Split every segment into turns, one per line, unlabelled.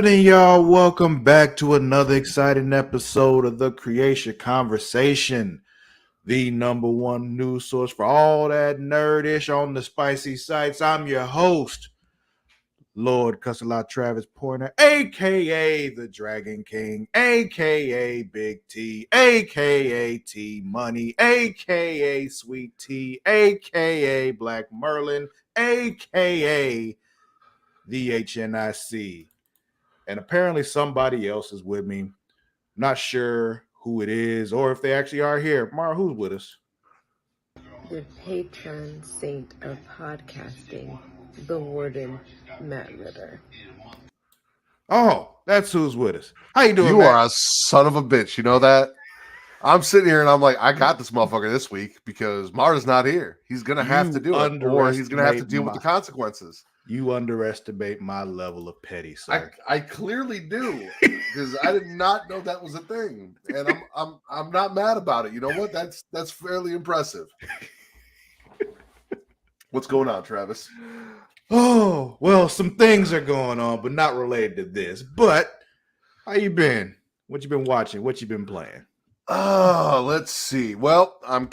evening, y'all. Welcome back to another exciting episode of the Creatia Conversation, the number one news source for all that nerdish on the spicy sites. I'm your host, Lord Cussalot Travis Pointer, aka the Dragon King, aka Big T, aka T Money, aka Sweet T, aka Black Merlin, aka the HNIC. And apparently somebody else is with me. Not sure who it is or if they actually are here. Mara, who's with us?
The patron saint of podcasting, the warden, Matt Ritter.
Oh, that's who's with us. How you doing,
You
Matt?
are a son of a bitch. You know that? I'm sitting here and I'm like, I got this motherfucker this week because Mara's not here. He's going to have to do it, or he's going to have to deal with the consequences.
You underestimate my level of petty, sir.
I clearly do, because I did not know that was a thing, and I'm not mad about it. You know what? That's fairly impressive. What's going on, Travis?
Oh, well, some things are going on, but not related to this. But how you been? What you been watching? What you been playing?
Let's see. Well, I'm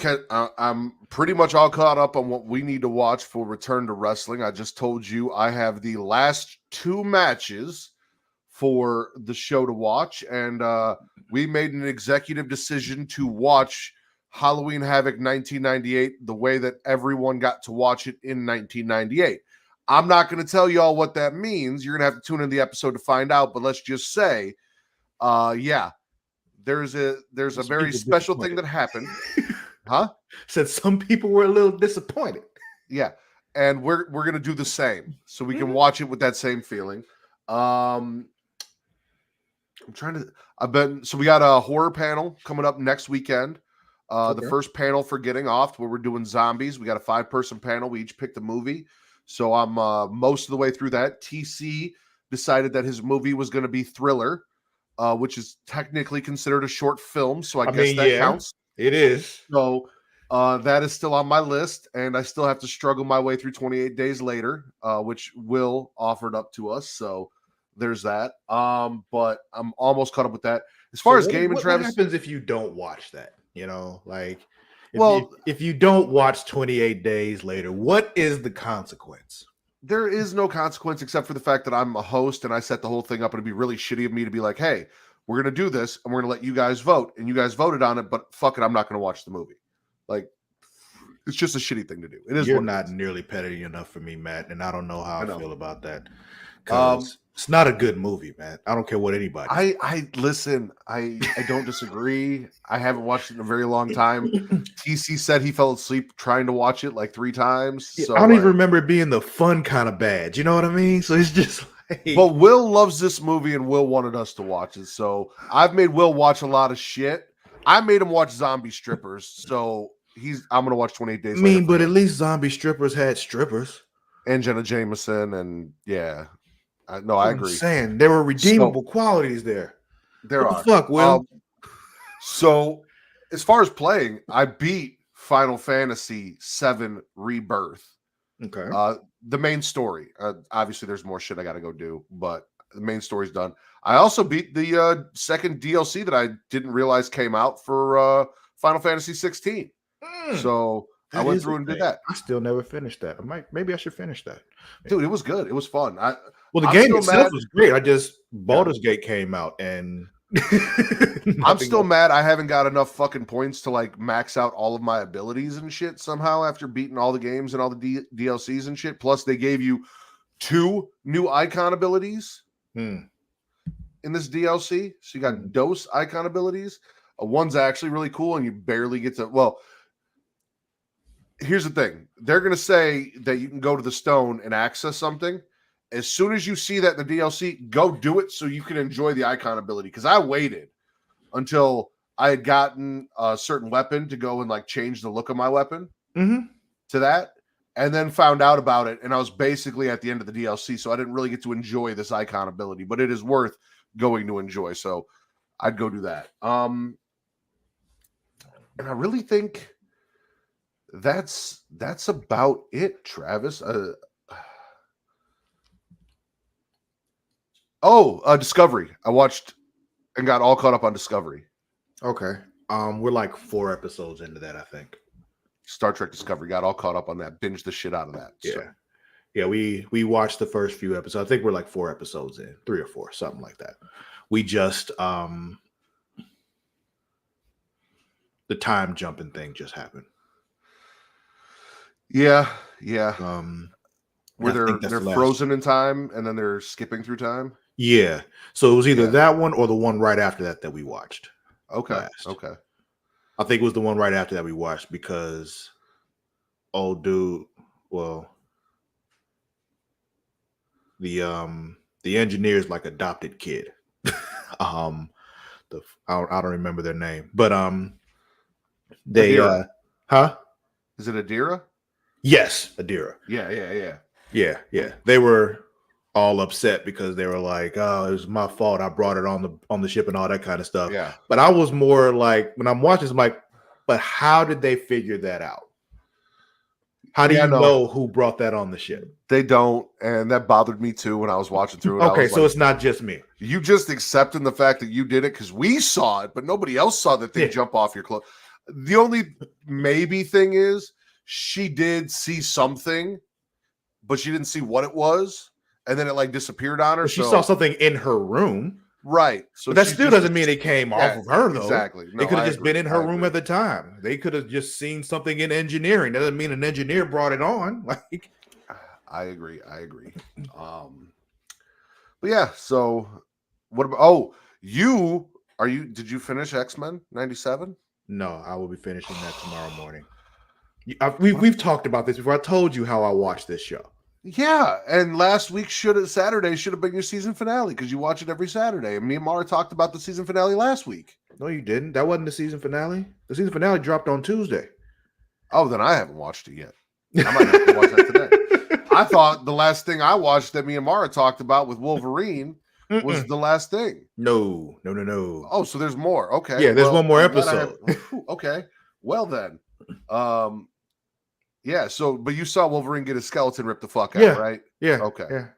pretty much all caught up on what we need to watch for Return to Wrestling. I just told you I have the last two matches for the show to watch, and we made an executive decision to watch Halloween Havoc 1998 the way that everyone got to watch it in 1998. I'm not going to tell y'all what that means. You're going to have to tune in the episode to find out, but let's just say, yeah. There's a very special thing that happened. Huh?
Said some people were a little disappointed.
Yeah. And we're gonna do the same. So we can watch it with that same feeling. I'm trying to so we got a horror panel coming up next weekend. The first panel for Getting Off, where we're doing zombies. We got a 5-person panel. We each picked a movie. So I'm most of the way through that. TC decided that his movie was gonna be Thriller. Which is technically considered a short film, so I guess that counts.
It is.
So that is still on my list, and I still have to struggle my way through 28 Days Later, which Will offered up to us. So there's that. But I'm almost caught up with that. As far as gaming, Travis,
what happens if you don't watch that? You know, like if you don't watch 28 Days Later, what is the consequence?
There is no consequence except for the fact that I'm a host and I set the whole thing up, and it'd be really shitty of me to be like, hey, we're going to do this and we're going to let you guys vote, and you guys voted on it, but fuck it, I'm not going to watch the movie. Like, it's just a shitty thing to do. It is.
You're not nearly petty enough for me, Matt, and I don't know how I feel about that. It's not a good movie, man. I don't care what anybody says.
I listen, I don't disagree. I haven't watched it in a very long time. TC said he fell asleep trying to watch it like 3 times. So
I don't even remember it being the fun kind of bad. You know what I mean? So it's just like...
But Will loves this movie, and Will wanted us to watch it. So I've made Will watch a lot of shit. I made him watch Zombie Strippers. So I'm gonna watch 28 Days Later.
But at least Zombie Strippers had strippers.
And Jenna Jameson, and yeah. No, I agree.
I'm saying there were redeemable qualities there.
There are.
Fuck, Will.
So, as far as playing, I beat Final Fantasy VII Rebirth.
Okay.
The main story. Obviously, there's more shit I got to go do, but the main story's done. I also beat the second DLC that I didn't realize came out for Final Fantasy 16. So I went through and did that.
I still never finished that. Maybe I should finish that.
Dude, it was good. It was fun.
The game itself was great. Baldur's Gate came out, and
I'm still mad I haven't got enough fucking points to like max out all of my abilities and shit somehow after beating all the games and all the DLCs and shit. Plus, they gave you 2 new icon abilities in this DLC. So you got dose icon abilities. One's actually really cool, and you barely get to... Well, here's the thing. They're going to say that you can go to the stone and access something. As soon as you see that in the DLC, go do it so you can enjoy the icon ability. Because I waited until I had gotten a certain weapon to go and like change the look of my weapon to that, and then found out about it. And I was basically at the end of the DLC, so I didn't really get to enjoy this icon ability. But it is worth going to enjoy, so I'd go do that. And I really think that's about it, Travis. Discovery. I watched and got all caught up on Discovery.
Okay. We're like 4 episodes into that, I think.
Star Trek Discovery, got all caught up on that. Binged the shit out of that.
Yeah.
So.
Yeah, we watched the first few episodes. I think we're like 4 episodes in, 3 or 4, something like that. We just the time jumping thing just happened.
Yeah.
Where
they're frozen in time and then they're skipping through time.
Yeah. So it was either that one or the one right after that we watched.
Okay.
Last.
Okay.
I think it was the one right after that we watched because old dude, well, the engineer's like adopted kid. I don't remember their name, but they
Adira.
Huh?
Is it Adira?
Yes, Adira.
Yeah.
They were all upset because they were like, "Oh, it was my fault. I brought it on the ship and all that kind of stuff."
Yeah.
But I was more like, when I'm watching this, I'm like, but how did they figure that out? How do you know who brought that on the ship?
They don't, and that bothered me too when I was watching through it.
Okay, so it's not just me.
You just accepting the fact that you did it because we saw it, but nobody else saw that thing jump off your clothes. The only maybe thing is she did see something, but she didn't see what it was, and then it like disappeared on her.
But she saw something in her room.
Right.
So but that still doesn't mean it came off of her, though.
Exactly.
No, it could have just been in her room at the time. They could have just seen something in engineering. That doesn't mean an engineer brought it on. Like,
I agree. But yeah, so what about did you finish X-Men 97?
No, I will be finishing that tomorrow morning. We've talked about this before. I told you how I watched this show.
Yeah, and last week Saturday should have been your season finale because you watch it every Saturday. And me and Mara talked about the season finale last week.
No, you didn't. That wasn't the season finale. The season finale dropped on Tuesday.
Oh, then I haven't watched it yet. I might have to watch that today. I thought the last thing I watched that me and Mara talked about with Wolverine was the last thing.
No.
Oh, so there's more. Okay.
Yeah, there's one more episode.
Okay. Well then. Yeah, so but you saw Wolverine get his skeleton ripped the fuck out, right?
Yeah.
Okay.
Yeah.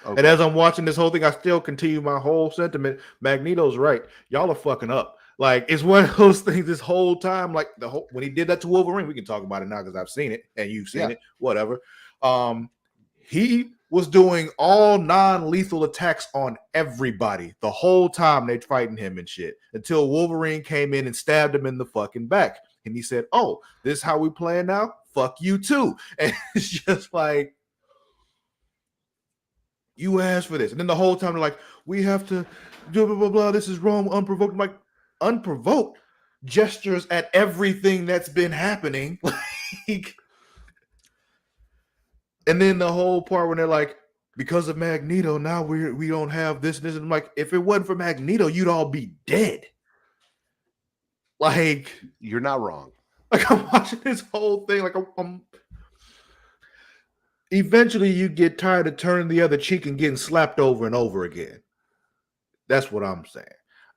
Okay.
And as I'm watching this whole thing, I still continue my whole sentiment. Magneto's right. Y'all are fucking up. Like, it's one of those things this whole time. Like when he did that to Wolverine, we can talk about it now because I've seen it and you've seen it. Whatever. He was doing all non-lethal attacks on everybody the whole time they're fighting him and shit until Wolverine came in and stabbed him in the fucking back. And he said, "Oh, this is how we playing now? Fuck you too." And it's just like, you asked for this. And then the whole time they're like, we have to do blah, blah, blah. This is wrong, unprovoked. I'm like, unprovoked gestures at everything that's been happening. Like, and then the whole part when they're like, because of Magneto, now we don't have this and this. And I'm like, if it wasn't for Magneto, you'd all be dead. Like,
you're not wrong.
Like, I'm watching this whole thing. Like, I'm eventually you get tired of turning the other cheek and getting slapped over and over again. That's what I'm saying.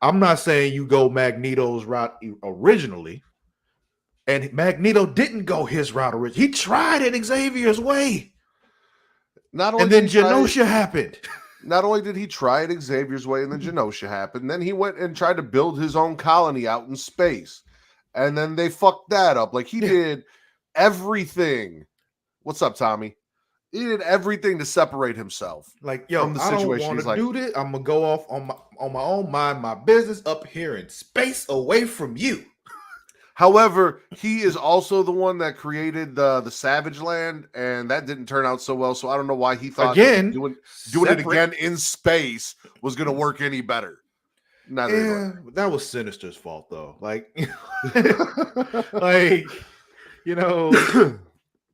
I'm not saying you go Magneto's route originally. And Magneto didn't go his route originally. He tried it Xavier's way. And then Genosha happened.
Not only did he try it Xavier's way, and then Genosha happened, then he went and tried to build his own colony out in space. And then they fucked that up. Like, he did everything. What's up, Tommy? He did everything to separate himself.
Like, yo, from the situation. I don't want to do this. I'm gonna go off on my own, mind my business up here in space, away from you.
However, he is also the one that created the Savage Land, and that didn't turn out so well. So I don't know why he thought doing it again in space was going to work any better.
That was Sinister's fault, though. Like, like, you know,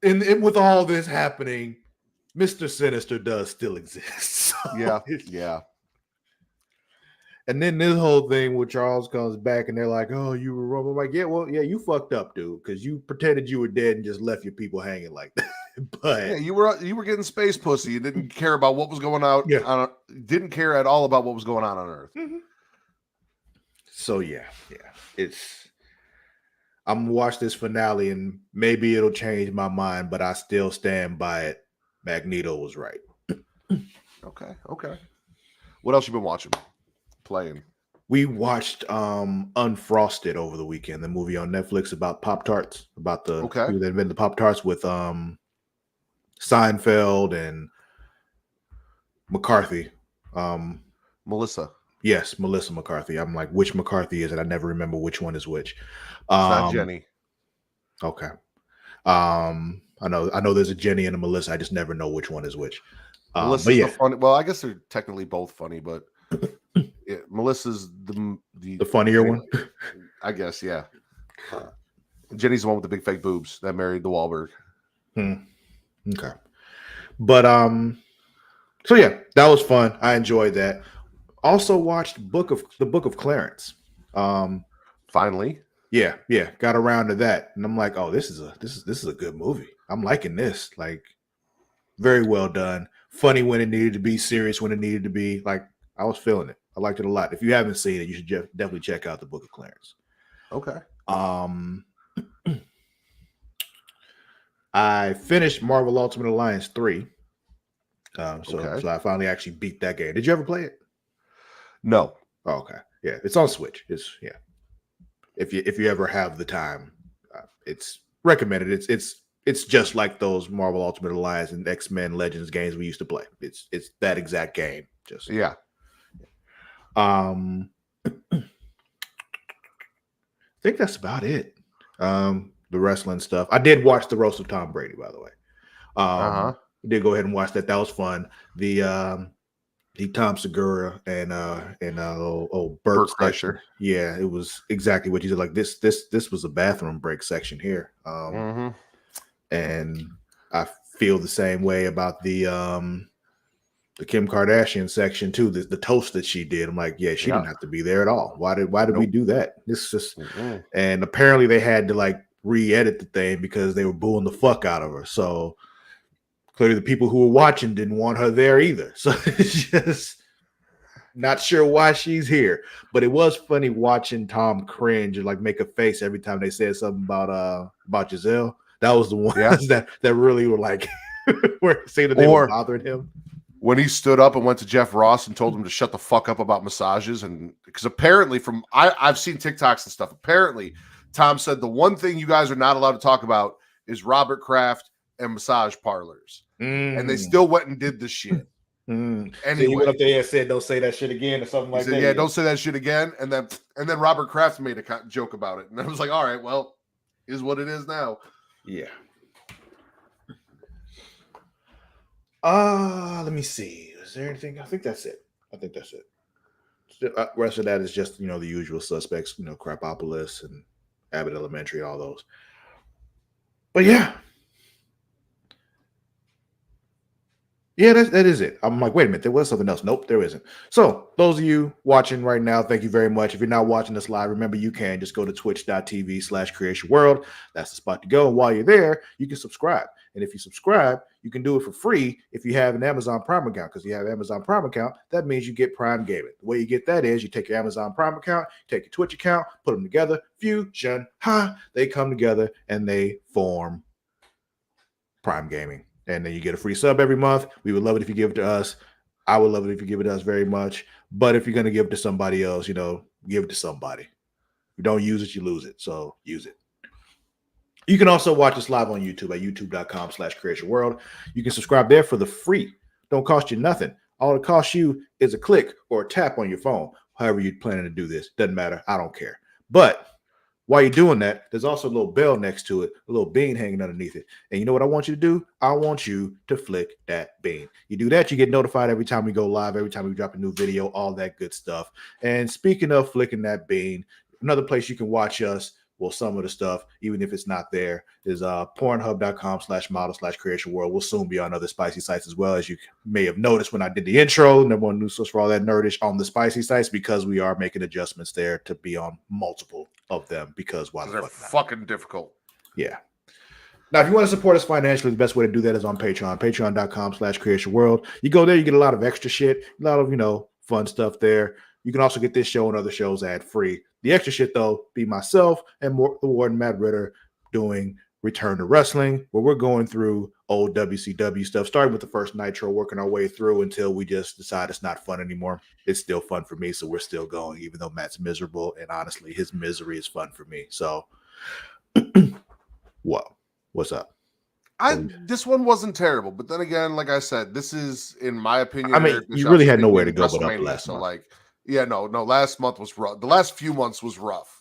and with all this happening, Mr. Sinister does still exist. So
yeah.
And then this whole thing where Charles comes back and they're like, "Oh, you were wrong." I'm like, you fucked up, dude, because you pretended you were dead and just left your people hanging like that. But
yeah, you were getting space pussy. You didn't care about what was going on. Yeah. Didn't care at all about what was going on Earth.
Mm-hmm. So yeah. I'm gonna watch this finale and maybe it'll change my mind, but I still stand by it. Magneto was right.
Okay. What else you been watching? Playing?
We watched Unfrosted over the weekend, the movie on Netflix about Pop-Tarts, about the people that invented the Pop-Tarts with Seinfeld and McCarthy.
Melissa.
Yes, Melissa McCarthy. I'm like, which McCarthy is it? I never remember which one is which.
It's not Jenny.
Okay. I know there's a Jenny and a Melissa. I just never know which one is which.
Melissa's the funny. Well, I guess they're technically both funny, but Melissa's the
funnier one.
I guess, yeah. Jenny's the one with the big fake boobs that married the Wahlberg.
Okay. But so yeah, that was fun. I enjoyed that. Also watched the Book of Clarence.
Finally.
Yeah, got around to that. And I'm like, oh, this is a good movie. I'm liking this. Like, very well done. Funny when it needed to be, serious when it needed to be. Like, I was feeling it. I liked it a lot. If you haven't seen it, you should definitely check out the Book of Clarence.
Okay.
I finished Marvel Ultimate Alliance 3. So I finally actually beat that game. Did you ever play it?
No.
Oh, okay. Yeah, it's on Switch. If you ever have the time, it's recommended. It's just like those Marvel Ultimate Alliance and X-Men Legends games we used to play. It's that exact game. Just
yeah.
I think that's about it. The wrestling stuff. I did watch the roast of Tom Brady, by the way. Did go ahead and watch that. That was fun. The Tom Segura and Bert
Kreischer.
Yeah, it was exactly what you said. Like this was a bathroom break section here. And I feel the same way about the Kim Kardashian section too. The toast that she did. I'm like, yeah, she didn't have to be there at all. Why did we do that? This just and apparently they had to like re-edit the thing because they were booing the fuck out of her. So clearly the people who were watching didn't want her there either. So it's just not sure why she's here. But it was funny watching Tom cringe and like make a face every time they said something about Giselle. That was the ones that really were like were saying that they were bothering him.
When he stood up and went to Jeff Ross and told him to shut the fuck up about massages, and because apparently I've seen TikToks and stuff. Apparently, Tom said the one thing you guys are not allowed to talk about is Robert Kraft and massage parlors. And they still went and did this shit.
Anyway, so he went up there and said, "Don't say that shit again," or something like that.
Yeah, don't say that shit again. And then Robert Kraft made a joke about it, and I was like, "All right, well, is what it is now."
Yeah. Let me see. Is there anything? I think that's it. Rest of that is just the usual suspects. Crapopolis and Abbott Elementary, all those. But yeah. Yeah, that is it. I'm like, wait a minute, there was something else. Nope, there isn't. So those of you watching right now, thank you very much. If you're not watching this live, remember you can just go to twitch.tv/Creatia World. That's the spot to go. And while you're there, you can subscribe. And if you subscribe, you can do it for free if you have an Amazon Prime account. Because you have an Amazon Prime account, that means you get Prime Gaming. The way you get that is you take your Amazon Prime account, take your Twitch account, put them together, fusion, they come together and they form Prime Gaming. And then you get a free sub every month. We would love it if you give it to us. I would love it if you give it to us very much. But if you're going to give it to somebody else, give it to somebody. If you don't use it, you lose it. So use it. You can also watch us live on YouTube at youtube.com/Creatia World. You can subscribe there for the free. Don't cost you nothing. All it costs you is a click or a tap on your phone. However you're planning to do this. Doesn't matter. I don't care. But while you're doing that, there's also a little bell next to it, a little bean hanging underneath it. And you know what I want you to do? I want you to flick that bean. You do that, you get notified every time we go live, every time we drop a new video, all that good stuff. And speaking of flicking that bean, another place you can watch us, well, some of the stuff, even if it's not there, is pornhub.com/model/Creatia World. We'll soon be on other spicy sites as well, as you may have noticed when I did the intro. Number one news source for all that nerdish on the spicy sites, because we are making adjustments there to be on multiple of them, because why the
they're
fuck not?
Fucking difficult.
Yeah. Now, if you want to support us financially, the best way to do that is on Patreon, patreon.com/Creatia World. You go there, you get a lot of extra shit, a lot of, fun stuff there. You can also get this show and other shows ad free. The extra shit, though, be myself and the Warden Matt Ritter doing Return to Wrestling, where we're going through old WCW stuff, starting with the first Nitro, working our way through until we just decide it's not fun anymore. It's still fun for me, so we're still going, even though Matt's miserable. And honestly, his misery is fun for me. So, what's up?
This one wasn't terrible, but then again, like I said, this is, in my opinion,
I mean, you really had nowhere to go but up last month.
Like, yeah, no, last month was rough. The last few months was rough.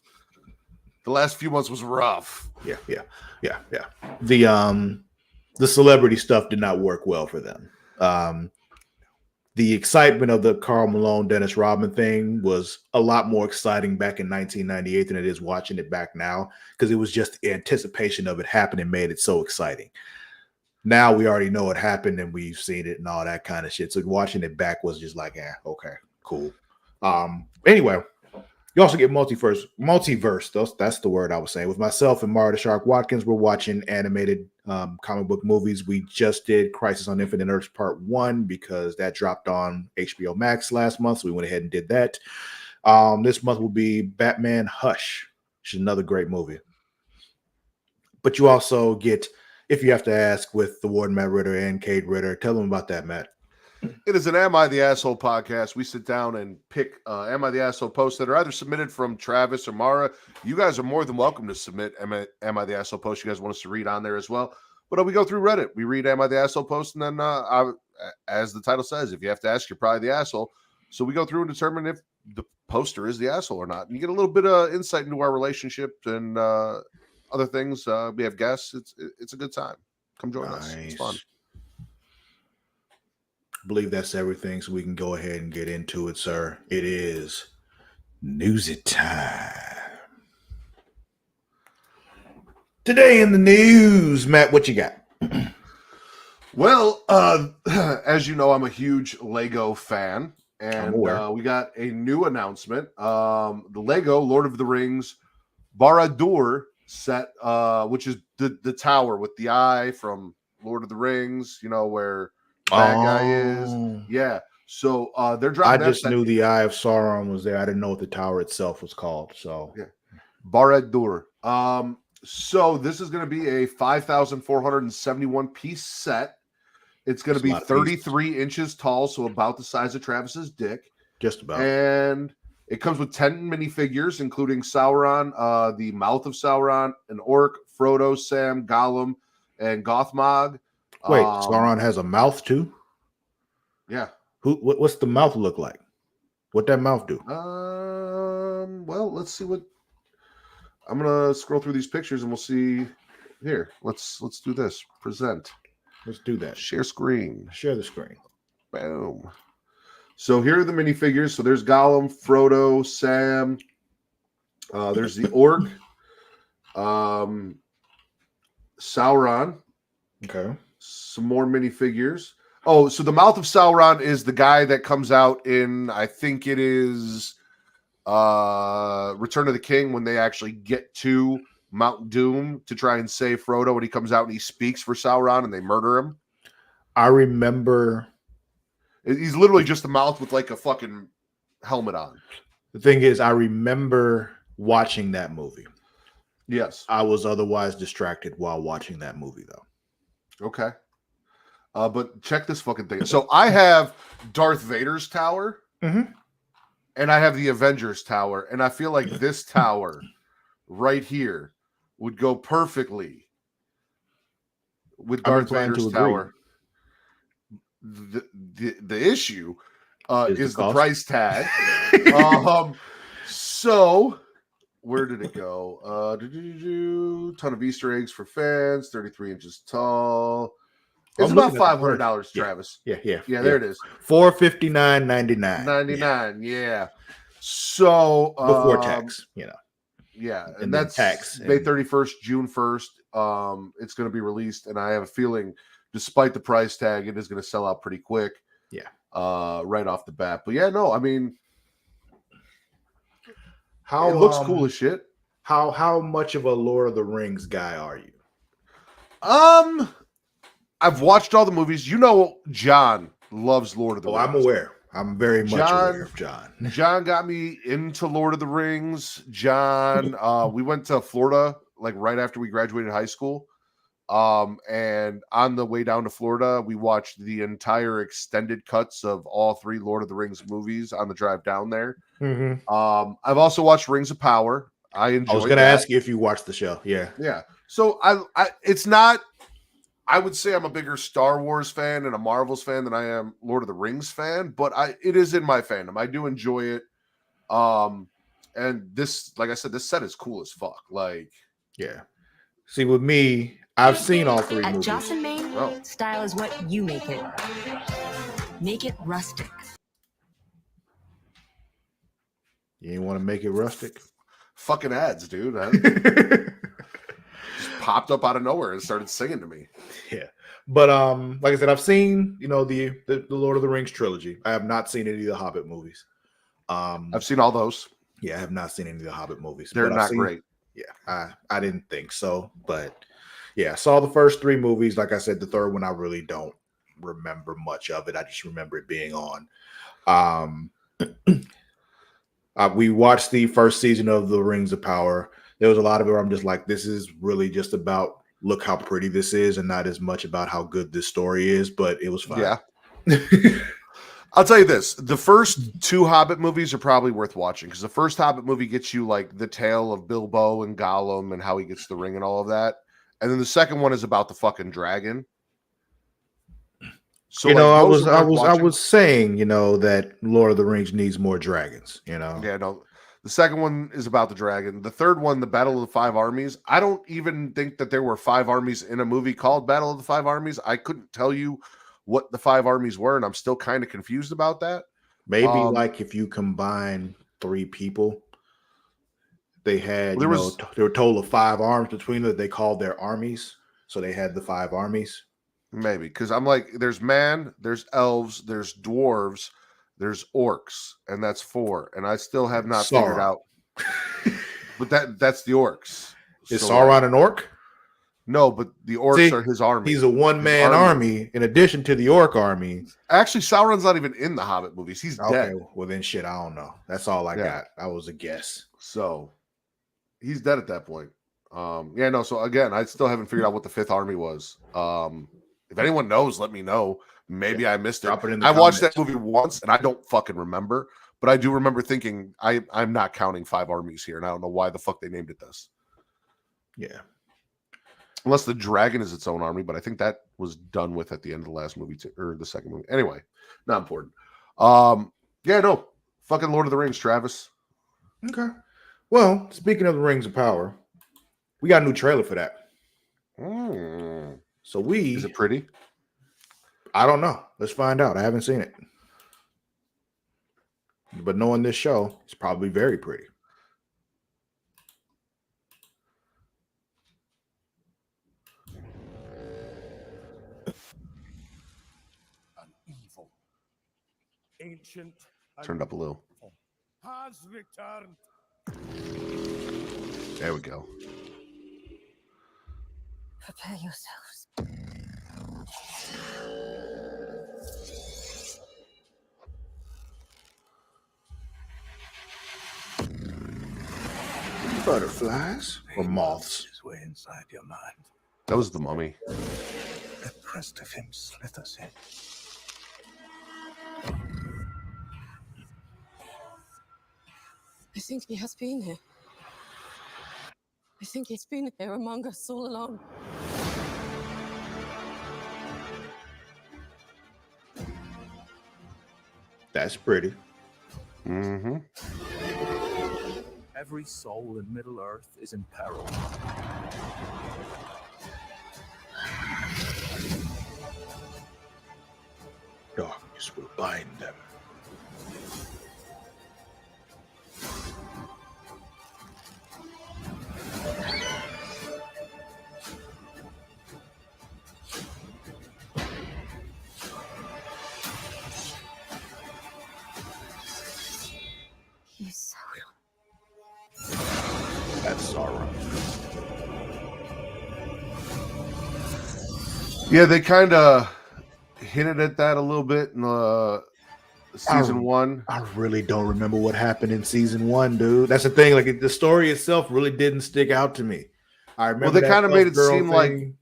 Yeah. The celebrity stuff did not work well for them. The excitement of the Karl Malone, Dennis Rodman thing was a lot more exciting back in 1998 than it is watching it back now, because it was just the anticipation of it happening made it so exciting. Now we already know it happened and we've seen it and all that kind of shit. So watching it back was just like, okay, cool. Anyway, you also get multiverse. That's the word I was saying. With myself and Mara the Shark Watkins, we're watching animated comic book movies. We just did Crisis on Infinite Earths Part 1 because that dropped on HBO Max last month. So we went ahead and did that. This month will be Batman Hush, which is another great movie. But you also get If You Have to Ask with the Warden Matt Ritter and Kate Ritter. Tell them about that, Matt.
It is an Am I the Asshole podcast. We sit down and pick Am I the Asshole posts that are either submitted from Travis or Mara. You guys are more than welcome to submit Am I the Asshole posts you guys want us to read on there as well. But we go through Reddit. We read Am I the Asshole post, and then as the title says, if you have to ask, you're probably the asshole. So we go through and determine if the poster is the asshole or not. And you get a little bit of insight into our relationship and other things. We have guests. It's a good time. Come join us. It's fun.
I believe that's everything, so we can go ahead and get into it, sir. It is newsy time. Today in the news, Matt, what you got?
Well, as you know, I'm a huge Lego fan, and we got a new announcement. The Lego Lord of the Rings Barad-dûr set, which is the tower with the eye from Lord of the Rings, you know, where bad guy is. Yeah. So they're dropping.
I just knew the Eye of Sauron was there. I didn't know what the tower itself was called. So
yeah, Barad-dûr. So this is going to be a 5,471 piece set. It's going to be 33 inches tall, so about the size of Travis's dick.
Just about.
And it comes with 10 minifigures, including Sauron, the Mouth of Sauron, an orc, Frodo, Sam, Gollum, and Gothmog.
Wait, Sauron has a mouth too?
Yeah.
What's the mouth look like? What that mouth do?
Well, let's see what. I'm gonna scroll through these pictures and we'll see. Here, let's do this. Present.
Let's do that.
Share screen.
Share the screen.
Boom. So here are the minifigures. So there's Gollum, Frodo, Sam. There's the orc. Sauron.
Okay.
Some more minifigures. Oh, so the Mouth of Sauron is the guy that comes out in, I think it is Return of the King, when they actually get to Mount Doom to try and save Frodo, and he comes out and he speaks for Sauron and they murder him.
I remember.
He's literally just a mouth with like a fucking helmet on.
The thing is, I remember watching that movie.
Yes.
I was otherwise distracted while watching that movie, though.
Okay. But check this fucking thing. So I have Darth Vader's tower, and I have the Avengers tower, and I feel like this tower right here would go perfectly with Darth Vader's tower. The issue is the price tag. So where did it go? Ton of Easter eggs for fans, 33 inches tall. It's about $500, Travis.
Yeah.
There it is.
$459.99.
Yeah. So
before tax, you know.
Yeah, and that's tax. May 31st, June 1st. It's going to be released, and I have a feeling, despite the price tag, it is going to sell out pretty quick.
Yeah.
Right off the bat. But yeah, no, I mean,
it
looks cool as shit.
How much of a Lord of the Rings guy are you?
I've watched all the movies. You know, John loves Lord of the Rings.
I'm aware. I'm very much aware of John.
John got me into Lord of the Rings. John, we went to Florida like right after we graduated high school. And on the way down to Florida, we watched the entire extended cuts of all 3 Lord of the Rings movies on the drive down there. I've also watched Rings of Power. I was
going to ask you if you watched the show.
Yeah. So I it's not. I would say I'm a bigger Star Wars fan and a Marvel's fan than I am Lord of the Rings fan, but it is in my fandom. I do enjoy it. And this, like I said, this set is cool as fuck. Like,
yeah. See, with me, I've seen all 3 movies.
At Joss & Main, style is what you make it. Make it rustic.
You ain't want to make it rustic?
Fucking ads, dude. Just popped up out of nowhere and started singing to me.
Yeah. But like I said, I've seen, the Lord of the Rings trilogy. I have not seen any of the Hobbit movies.
I've seen all those.
Yeah, I have not seen any of the Hobbit movies.
They're not great.
Yeah, I didn't think so. But yeah, I saw the first 3 movies. Like I said, the third one, I really don't remember much of it. I just remember it being on. We watched the first season of The Rings of Power. There was a lot of it where I'm just like, this is really just about look how pretty this is and not as much about how good this story is, but it was fine.
Yeah. I'll tell you this. The first 2 Hobbit movies are probably worth watching because the first Hobbit movie gets you like the tale of Bilbo and Gollum and how he gets the ring and all of that. And then the second one is about the fucking dragon. So
I was saying, that Lord of the Rings needs more dragons,
Yeah, no. The second one is about the dragon. The third one, the Battle of the 5 Armies. I don't even think that there were 5 armies in a movie called Battle of the 5 Armies. I couldn't tell you what the 5 armies were, and I'm still kind of confused about that.
Maybe like if you combine 3 people, they had there were a total of 5 arms between them that they called their armies. So they had the 5 armies.
Maybe because I'm like, there's man, there's elves, there's dwarves, there's orcs, and that's 4. And I still have not figured out. But that's the orcs.
Is Sauron an orc?
No, but the orcs are his army.
He's a one-man army in addition to the orc army.
Actually, Sauron's not even in the Hobbit movies. He's dead.
Well, then shit, I don't know. That's all I got. I was a guess.
So he's dead at that point. So again, I still haven't figured out what the 5th army was. If anyone knows, let me know. Maybe I missed it. I watched that movie once and I don't fucking remember, but I do remember thinking I'm not counting 5 armies here, and I don't know why the fuck they named it this. Yeah. Unless the dragon is its own army, but I think that was done with at the end of the last movie or the second movie. Anyway, not important. Fucking Lord of the Rings, Travis.
Okay. Well, speaking of the Rings of Power, we got a new trailer for that. So
is it pretty?
I don't know. Let's find out. I haven't seen it. But knowing this show, it's probably very pretty.
Ancient
turned up a little.
Has returned.
There we go.
Prepare yourselves.
Butterflies or moths?
His way inside your mind.
That was the Mummy.
The crest of him slithers in.
I think he has been here. I think he's been here among us all along.
That's pretty.
Mm-hmm.
Every soul in Middle-earth is in peril.
Darkness will bind them.
He's Sauron.
That's Sauron.
Yeah, they kind of hinted at that a little bit in season 1.
I really don't remember what happened in season 1, dude. That's the thing. Like the story itself really didn't stick out to me. I remember.
Well, they kind of made it seem like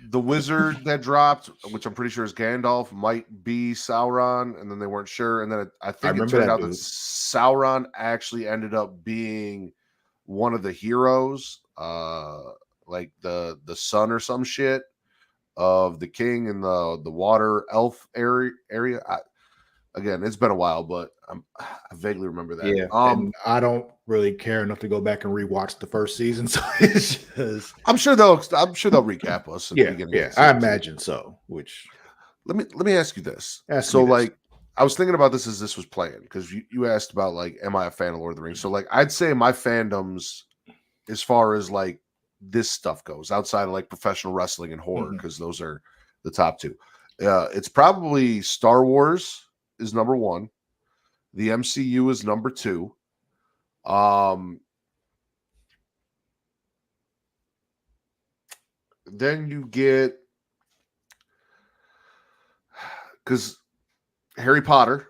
the wizard that dropped, which I'm pretty sure is Gandalf, might be Sauron, and then they weren't sure. And then I think it turned out that Sauron actually ended up being one of the heroes, like the son or some shit of the king in the water elf area. Again, it's been a while, but I vaguely remember that.
Yeah, and I don't really care enough to go back and rewatch the first season, so it's just...
I'm sure they'll recap us. At the beginning of the
I imagine so. Which
let me ask you this. Like, I was thinking about this as this was playing, because you asked about like, am I a fan of Lord of the Rings? So like, I'd say my fandoms, as far as like this stuff goes, outside of like professional wrestling and horror, because those are the top two. It's probably Star Wars is number one. The MCU is number two. Then you get, because Harry Potter,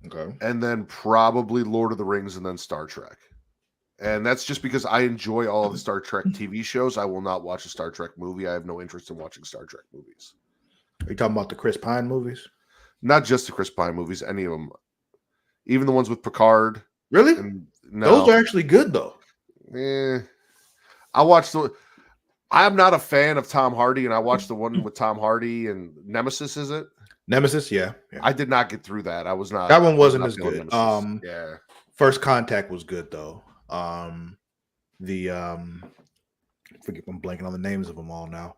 okay,
and then probably Lord of the Rings, and then Star Trek. And that's just because I enjoy all of the Star Trek TV shows. I will not watch a Star Trek movie. I have no interest in watching Star Trek movies.
Are you talking about the Chris Pine movies?
Not just the Chris Pine movies, any of them. Even the ones with Picard.
Really?
No.
Those are actually good, though.
I watched I'm not a fan of Tom Hardy, and I watched the one with Tom Hardy and Nemesis, is it?
Nemesis, yeah.
I did not get through that. I was not.
That one wasn't as good.
Yeah.
First Contact was good, though. Forget, I'm blanking on the names of them all now.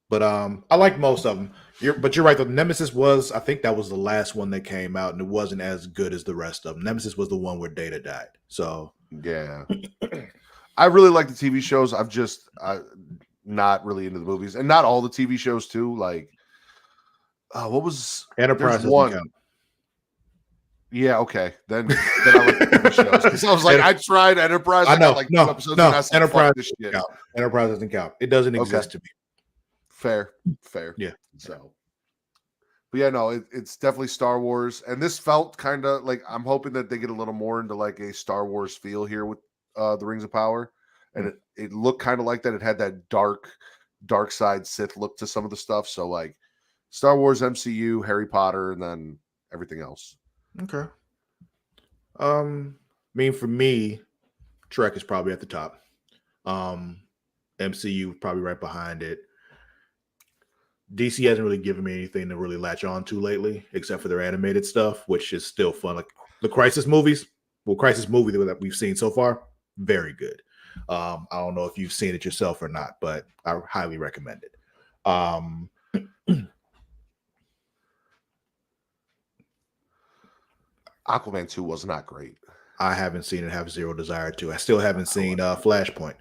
But I like most of them. You're right. The Nemesis was, I think that was the last one that came out, and it wasn't as good as the rest of them. Nemesis was the one where Data died. So
yeah, I really like the TV shows. I'm not really into the movies, and not all the TV shows too. Like, what was
Enterprise?
One. Count. Yeah, okay. Then I like the TV shows, because I was like, I tried Enterprise.
I know,
got like
no,
2 episodes.
no.
And I said,
Enterprise
this shit.
count. Enterprise doesn't count. It doesn't exist to me.
Fair.
Yeah.
So, but yeah, no, it's definitely Star Wars, and this felt kind of like, I'm hoping that they get a little more into like a Star Wars feel here with the Rings of Power, and it looked kind of like that. It had that dark side Sith look to some of the stuff. So like Star Wars, MCU, Harry Potter, and then everything else.
Okay. I mean, for me, Trek is probably at the top. MCU probably right behind it. DC hasn't really given me anything to really latch on to lately, except for their animated stuff, which is still fun. Like the Crisis movies, Crisis movie that we've seen so far, very good. I don't know if you've seen it yourself or not, but I highly recommend it.
Aquaman 2 was not great.
I haven't seen it, have zero desire to. I still haven't seen Flashpoint.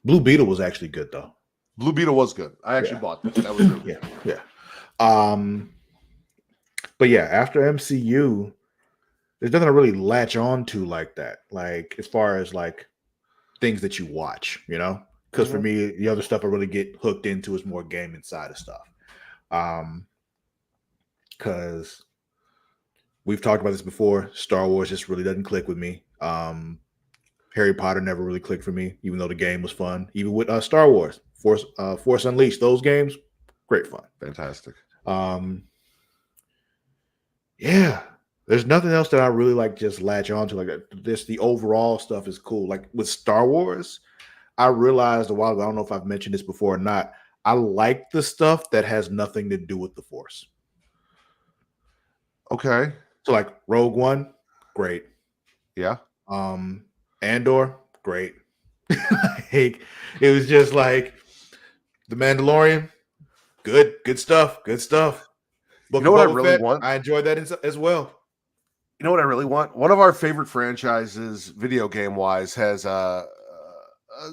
Blue Beetle was actually good, though.
Blue Beetle was good. I actually bought that. That was really good.
Yeah. But yeah, after MCU, there's nothing to really latch on to like that. Like, as far as like things that you watch, you know? Because for me, the other stuff I really get hooked into is more gaming side of stuff. Because we've talked about this before. Star Wars just really doesn't click with me. Harry Potter never really clicked for me, even though the game was fun. Even with Star Wars, Force Unleashed, those games, great fun.
Fantastic.
Yeah, there's nothing else that I really like just latch on to like that. This, the overall stuff is cool. Like with Star Wars, I realized a while ago, I don't know if I've mentioned this before or not, I like the stuff that has nothing to do with the Force.
Okay.
So like Rogue One, great.
Yeah.
Andor, great. Like, it was just like The Mandalorian, good stuff. Book
you know what
Boba
I really
Fett,
want?
I enjoyed that as well.
You know what I really want? One of our favorite franchises, video game wise, has a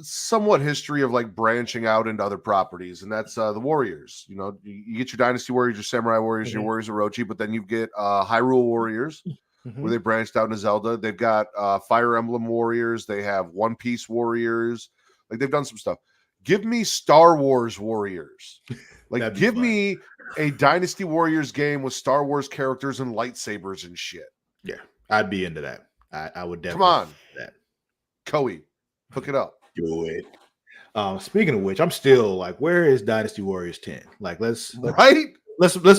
somewhat history of like branching out into other properties, and that's the Warriors. You know, you get your Dynasty Warriors, your Samurai Warriors, your Warriors of Orochi, but then you get Hyrule Warriors, where they branched out into Zelda. They've got Fire Emblem Warriors. They have One Piece Warriors. Like, they've done some stuff. Give me Star Wars Warriors. Like, give me a Dynasty Warriors game with Star Wars characters and lightsabers and shit.
Yeah, I'd be into that. I would definitely.
Come on,
that
Koei. Hook it up.
Do it. Speaking of which, I'm still like, where is Dynasty Warriors 10? Like, let's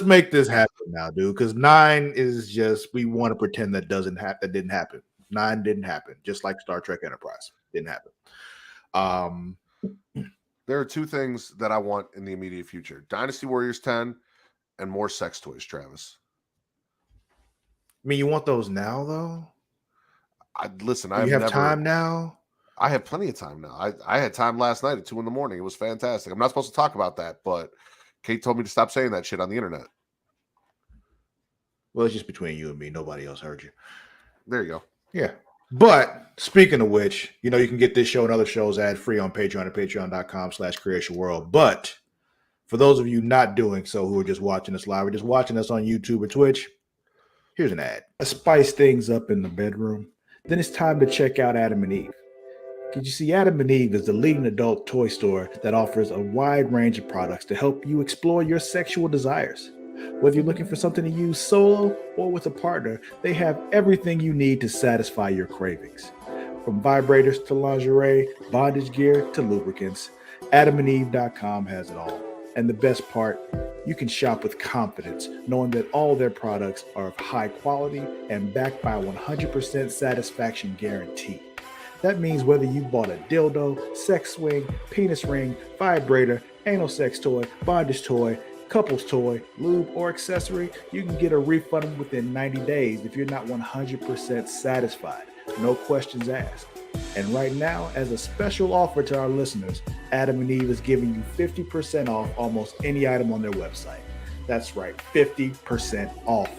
make this happen now, dude. Because 9 is just we want to pretend that didn't happen. 9 didn't happen, just like Star Trek Enterprise didn't happen.
There are two things that I want in the immediate future: Dynasty Warriors 10 and more sex toys, Travis.
I mean, you want those now, though?
I
have time now?
I have plenty of time now. I had time last night at 2 a.m. It was fantastic. I'm not supposed to talk about that, but Kate told me to stop saying that shit on the internet.
Well, it's just between you and me. Nobody else heard you.
There you go.
Yeah. But speaking of which, you can get this show and other shows ad-free on Patreon at patreon.com/Creatia World. But for those of you not doing so who are just watching us live or just watching us on YouTube or Twitch, here's an ad. To spice things up in the bedroom, then it's time to check out Adam and Eve. Because you see, Adam and Eve is the leading adult toy store that offers a wide range of products to help you explore your sexual desires. Whether you're looking for something to use solo or with a partner, they have everything you need to satisfy your cravings. From vibrators to lingerie, bondage gear to lubricants, AdamandEve.com has it all. And the best part, you can shop with confidence, knowing that all their products are of high quality and backed by a 100% satisfaction guarantee. That means whether you bought a dildo, sex swing, penis ring, vibrator, anal sex toy, bondage toy, couples toy, lube, or accessory, you can get a refund within 90 days if you're not 100% satisfied. No questions asked. And right now, as a special offer to our listeners, Adam and Eve is giving you 50% off almost any item on their website. That's right, 50% off.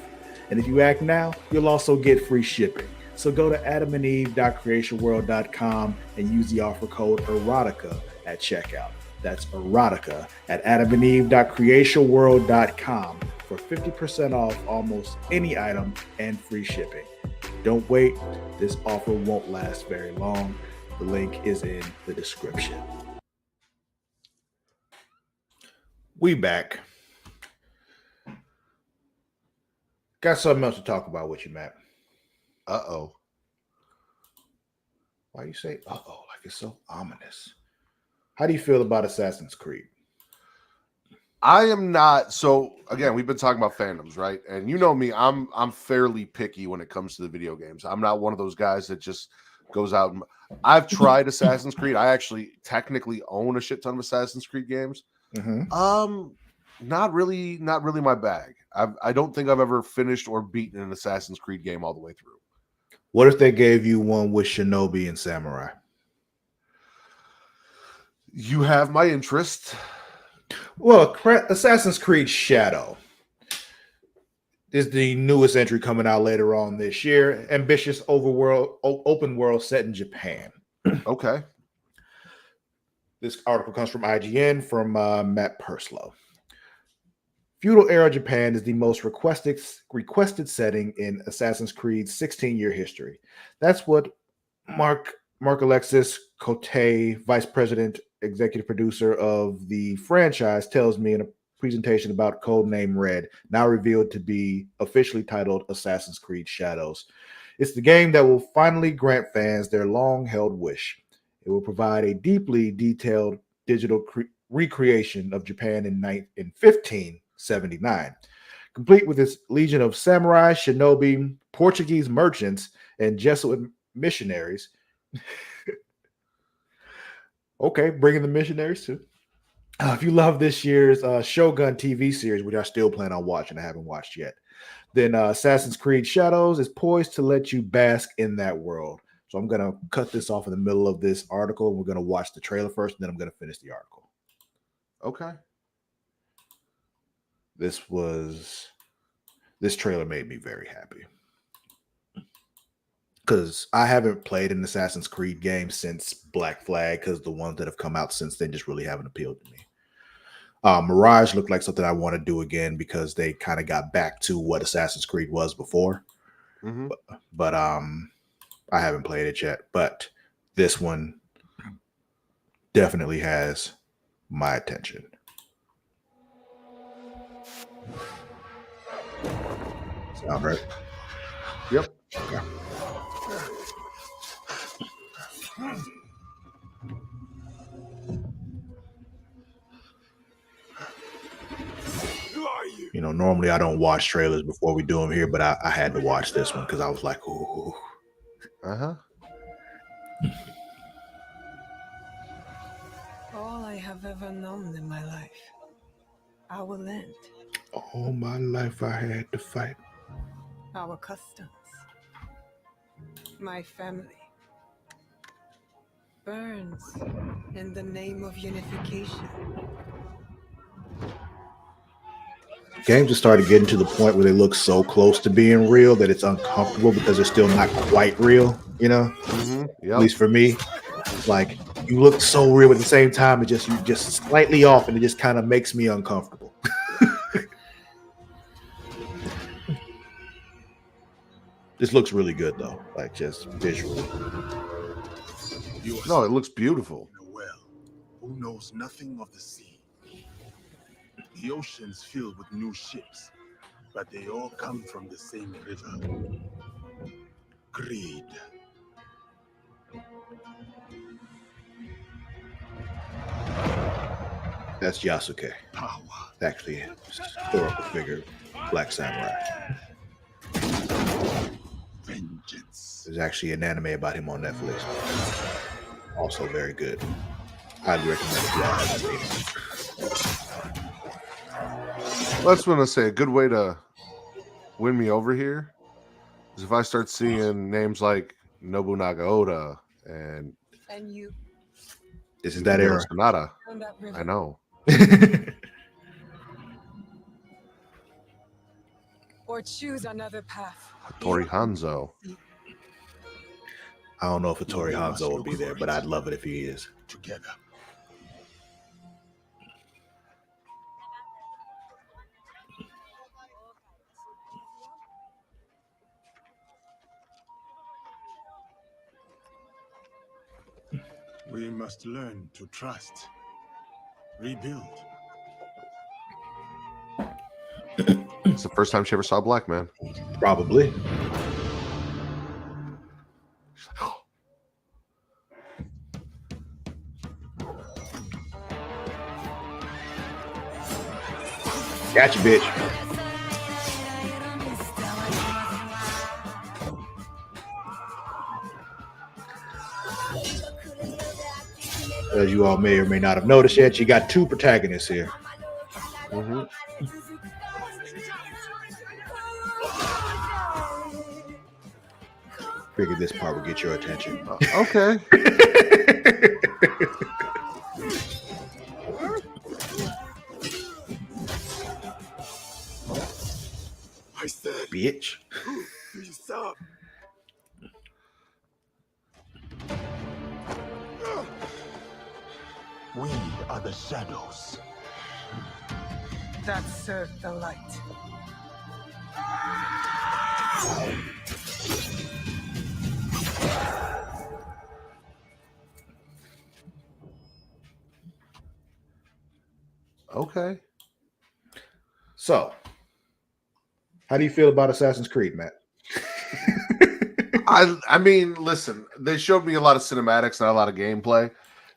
And if you act now, you'll also get free shipping. So go to adamandeve.creatiaworld.com and use the offer code EROTICA at checkout. That's erotica at adamandeve.creatiaworld.com for 50% off almost any item and free shipping. Don't wait. This offer won't last very long. The link is in the description. We back. Got something else to talk about with you, Matt.
Uh-oh.
Why you say uh-oh like it's so ominous? How do you feel about Assassin's Creed?
I am not. So again, we've been talking about fandoms, right? And you know me, I'm fairly picky when it comes to the video games. I'm not one of those guys that just goes out and I've tried Assassin's Creed. I actually technically own a shit ton of Assassin's Creed games.
Mm-hmm.
Not really my bag. I don't think I've ever finished or beaten an Assassin's Creed game all the way through.
What if they gave you one with Shinobi and Samurai?
You have my interest.
Well, Assassin's Creed Shadow is the newest entry coming out later on this year. Ambitious open world set in Japan.
Okay.
This article comes from IGN from Matt Purslow. Feudal era Japan is the most requested setting in Assassin's Creed's 16-year history. That's what Mark Alexis Cote, vice president, executive producer of the franchise, tells me in a presentation about Codename Red, now revealed to be officially titled Assassin's Creed Shadows. It's the game that will finally grant fans their long-held wish. It will provide a deeply detailed digital recreation of Japan in 1579, complete with its legion of samurai, shinobi, Portuguese merchants, and Jesuit missionaries. Okay, bringing the missionaries too. If you love this year's Shogun TV series, which I still plan on watching, I haven't watched yet, then Assassin's Creed Shadows is poised to let you bask in that world. So I'm going to cut this off in the middle of this article. We're going to watch the trailer first, and then I'm going to finish the article.
Okay.
This trailer made me very happy. Because I haven't played an Assassin's Creed game since Black Flag, because the ones that have come out since then just really haven't appealed to me. Mirage looked like something I want to do again because they kind of got back to what Assassin's Creed was before.
Mm-hmm.
But I haven't played it yet. But this one definitely has my attention. Sound right?
Yep.
Okay. normally I don't watch trailers before we do them here, but I had to watch this one because I was like, ooh.
All I have ever known in my life, our land,
All my life I had to fight.
our customs, my family, burns in the name of unification.
Games have started getting to the point where they look so close to being real that it's uncomfortable because they're still not quite real,
Yep.
At least for me. Like, you look so real at the same time, you're just slightly off, and it just kind of makes me uncomfortable. This looks really good though, like just visually.
No, it looks beautiful.
In a well, who knows nothing of the sea. The ocean's filled with new ships, but they all come from the same river. Greed.
That's Yasuke.
Power.
Actually, a historical figure, Black Samurai.
Vengeance.
There's actually an anime about him on Netflix. Also very good. Highly recommend if y'all haven't seen it.
Well, that's when I say a good way to win me over here is if I start seeing names like Nobunaga Oda and
you
This is that era.
Sonata.
on that river.
I know.
Or choose another path.
Tori Hanzo.
I don't know if Hattori Hanzo will be there, but I'd love it if he is.
Together. We must learn to trust. Rebuild.
It's the first time she ever saw a black man.
Probably. Gotcha, bitch. As you all may or may not have noticed yet, you got two protagonists here.
Mm-hmm.
Figured this part would get your attention.
Okay.
I said,
Bitch.
peace up. We are the shadows.
That served the light.
Okay.
So, how do you feel about Assassin's Creed, Matt?
I mean, listen, they showed me a lot of cinematics, not a lot of gameplay.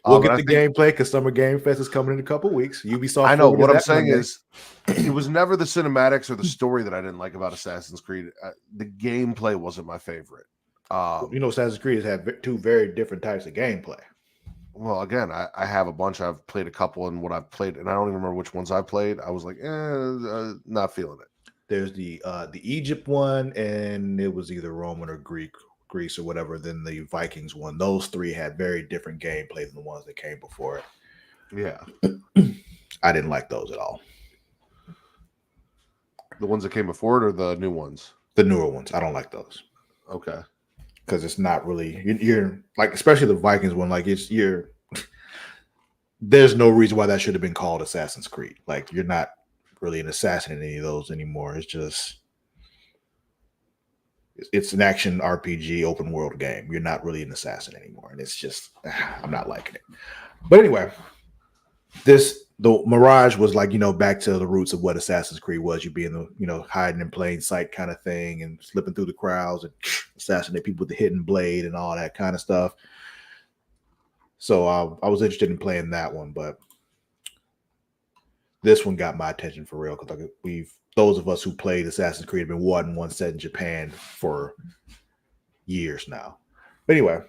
We'll get the gameplay because Summer Game Fest is coming in a couple weeks. Ubisoft.
I know what I'm saying is, it was never the cinematics or the story that I didn't like about Assassin's Creed. The gameplay wasn't my favorite.
Assassin's Creed has had two very different types of gameplay.
Well, again, I have a bunch. I've played a couple, and what I've played, and I don't even remember which ones I played. I was like, not feeling it.
There's the Egypt one, and it was either Roman or Greece or whatever. Then the Vikings one. Those three had very different gameplay than the ones that came before it.
Yeah,
I didn't like those at all.
The ones that came before it, or the new ones?
The newer ones. I don't like those.
Okay,
because it's not really you're like, especially the Vikings one. Like there's no reason why that should have been called Assassin's Creed. Like, you're not really an assassin in any of those anymore. It's just it's an action RPG open world game. You're not really an assassin anymore, and it's just I'm not liking it. But anyway, the Mirage was like, back to the roots of what Assassin's Creed was. You being the hiding in plain sight kind of thing and slipping through the crowds and assassinate people with the hidden blade and all that kind of stuff. So I was interested in playing that one, but this one got my attention for real because those of us who played Assassin's Creed have been wanting one set in Japan for years now. But anyway,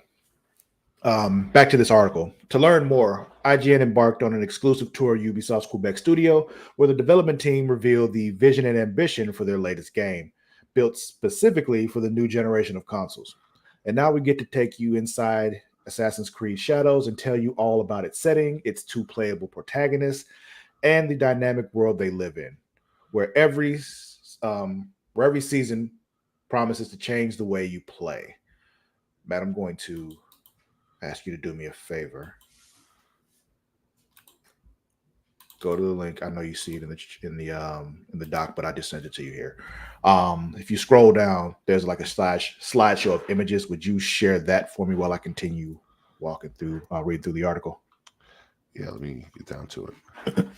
back to this article. To learn more, IGN embarked on an exclusive tour of Ubisoft's Quebec studio, where the development team revealed the vision and ambition for their latest game, built specifically for the new generation of consoles. And now we get to take you inside Assassin's Creed Shadows and tell you all about its setting, its two playable protagonists, and the dynamic world they live in, where every season promises to change the way you play. Matt, I'm going to ask you to do me a favor. Go to the link. I know you see it in the doc, but I just sent it to you here. If you scroll down, there's like a slideshow of images. Would you share that for me while I continue walking through? I'll read through the article.
Yeah, let me get down to it.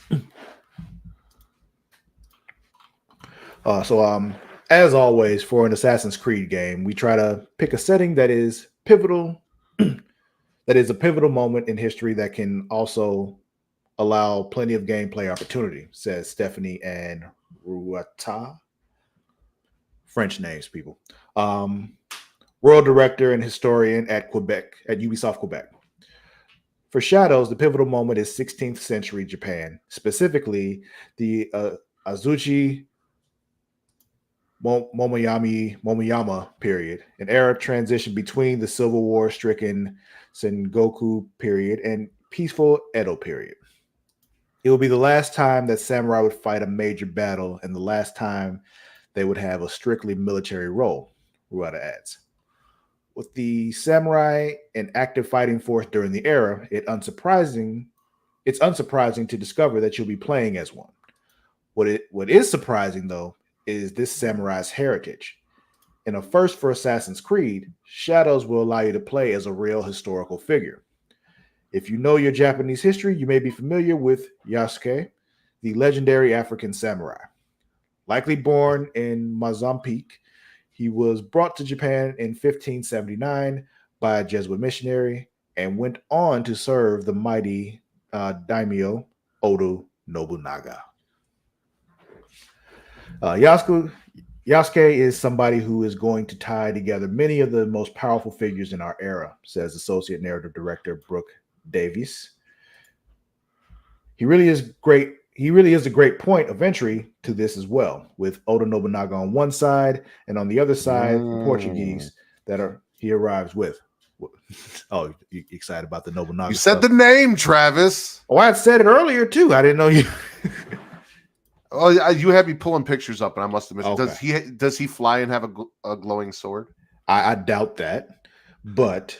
As always, for an Assassin's Creed game, we try to pick a setting that is pivotal. That is a pivotal moment in history that can also allow plenty of gameplay opportunity, says Stephanie and Ruata. French names, people. World director and historian at Ubisoft Quebec. For Shadows, the pivotal moment is 16th century Japan, specifically the Azuchi Momoyama period, an era transition between the Civil War stricken Sengoku period and peaceful Edo period. It will be the last time that samurai would fight a major battle and the last time they would have a strictly military role, Ruata adds. With the samurai an active fighting force during the era, it's unsurprising to discover that you'll be playing as one. What is surprising, though, is this samurai's heritage. In a first for Assassin's Creed, Shadows will allow you to play as a real historical figure. If you know your Japanese history, you may be familiar with Yasuke, the legendary African samurai. Likely born in Mozambique, he was brought to Japan in 1579 by a Jesuit missionary and went on to serve the mighty daimyo Oda Nobunaga. Yasuke is somebody who is going to tie together many of the most powerful figures in our era, says Associate Narrative Director Brooke Davies. He really is a great point of entry to this as well, with Oda Nobunaga on one side and on the other side, the Portuguese he arrives with. Oh, you excited about the Nobunaga?
You said the name, Travis.
Oh, I had said it earlier too. I didn't know you.
Oh, you had me pulling pictures up, and I must have missed.
Okay.
Does he fly and have a glowing sword?
I doubt that, but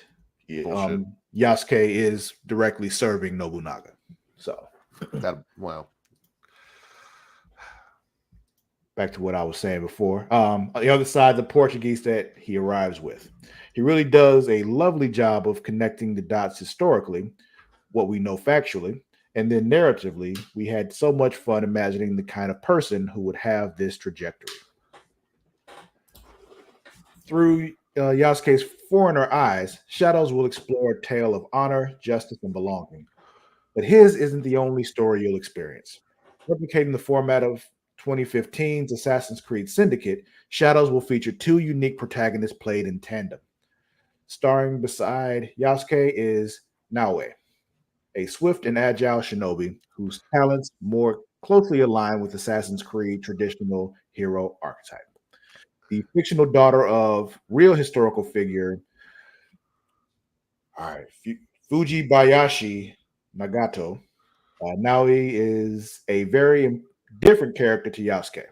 Yasuke is directly serving Nobunaga. So
wow.
Back to what I was saying before. On the other side, the Portuguese that he arrives with. He really does a lovely job of connecting the dots historically, what we know factually, and then narratively. We had so much fun imagining the kind of person who would have this trajectory. Through Yasuke's foreigner eyes, Shadows will explore a tale of honor, justice, and belonging. But his isn't the only story you'll experience. Replicating the format of 2015's Assassin's Creed Syndicate, Shadows will feature two unique protagonists played in tandem. Starring beside Yasuke is Naoe, a swift and agile shinobi whose talents more closely align with Assassin's Creed traditional hero archetype. The fictional daughter of real historical figure, Fujibayashi Nagato, Naoe is a very different character to Yasuke.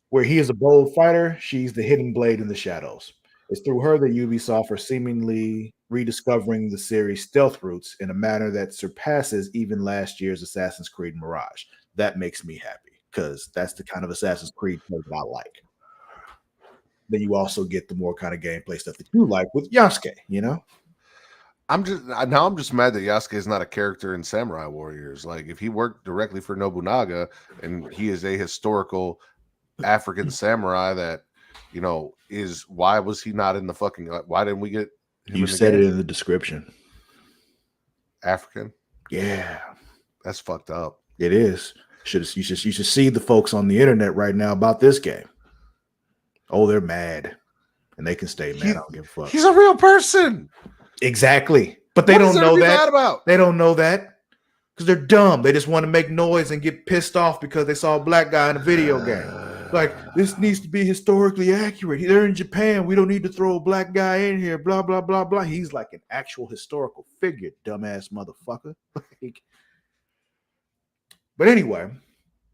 Where he is a bold fighter, she's the hidden blade in the shadows. It's through her that Ubisoft are seemingly rediscovering the series' stealth roots in a manner that surpasses even last year's Assassin's Creed Mirage. That makes me happy, because that's the kind of Assassin's Creed play that I like. Then you also get the more kind of gameplay stuff that you like with Yasuke, you know?
I'm just mad that Yasuke is not a character in Samurai Warriors. Like, if he worked directly for Nobunaga and he is a historical African samurai that, why was he not in the fucking, why didn't we get him?
You said it in the description.
African?
Yeah.
That's fucked up.
It is. You should see the folks on the internet right now about this game. Oh, they're mad, and they can stay mad. I don't give a fuck.
He's a real person.
Exactly, but they don't know that.
About?
They don't know that because they're dumb. They just want to make noise and get pissed off because they saw a black guy in a video game. Like, this needs to be historically accurate. They're in Japan. We don't need to throw a black guy in here. Blah blah blah blah. He's like an actual historical figure, dumbass motherfucker. But anyway,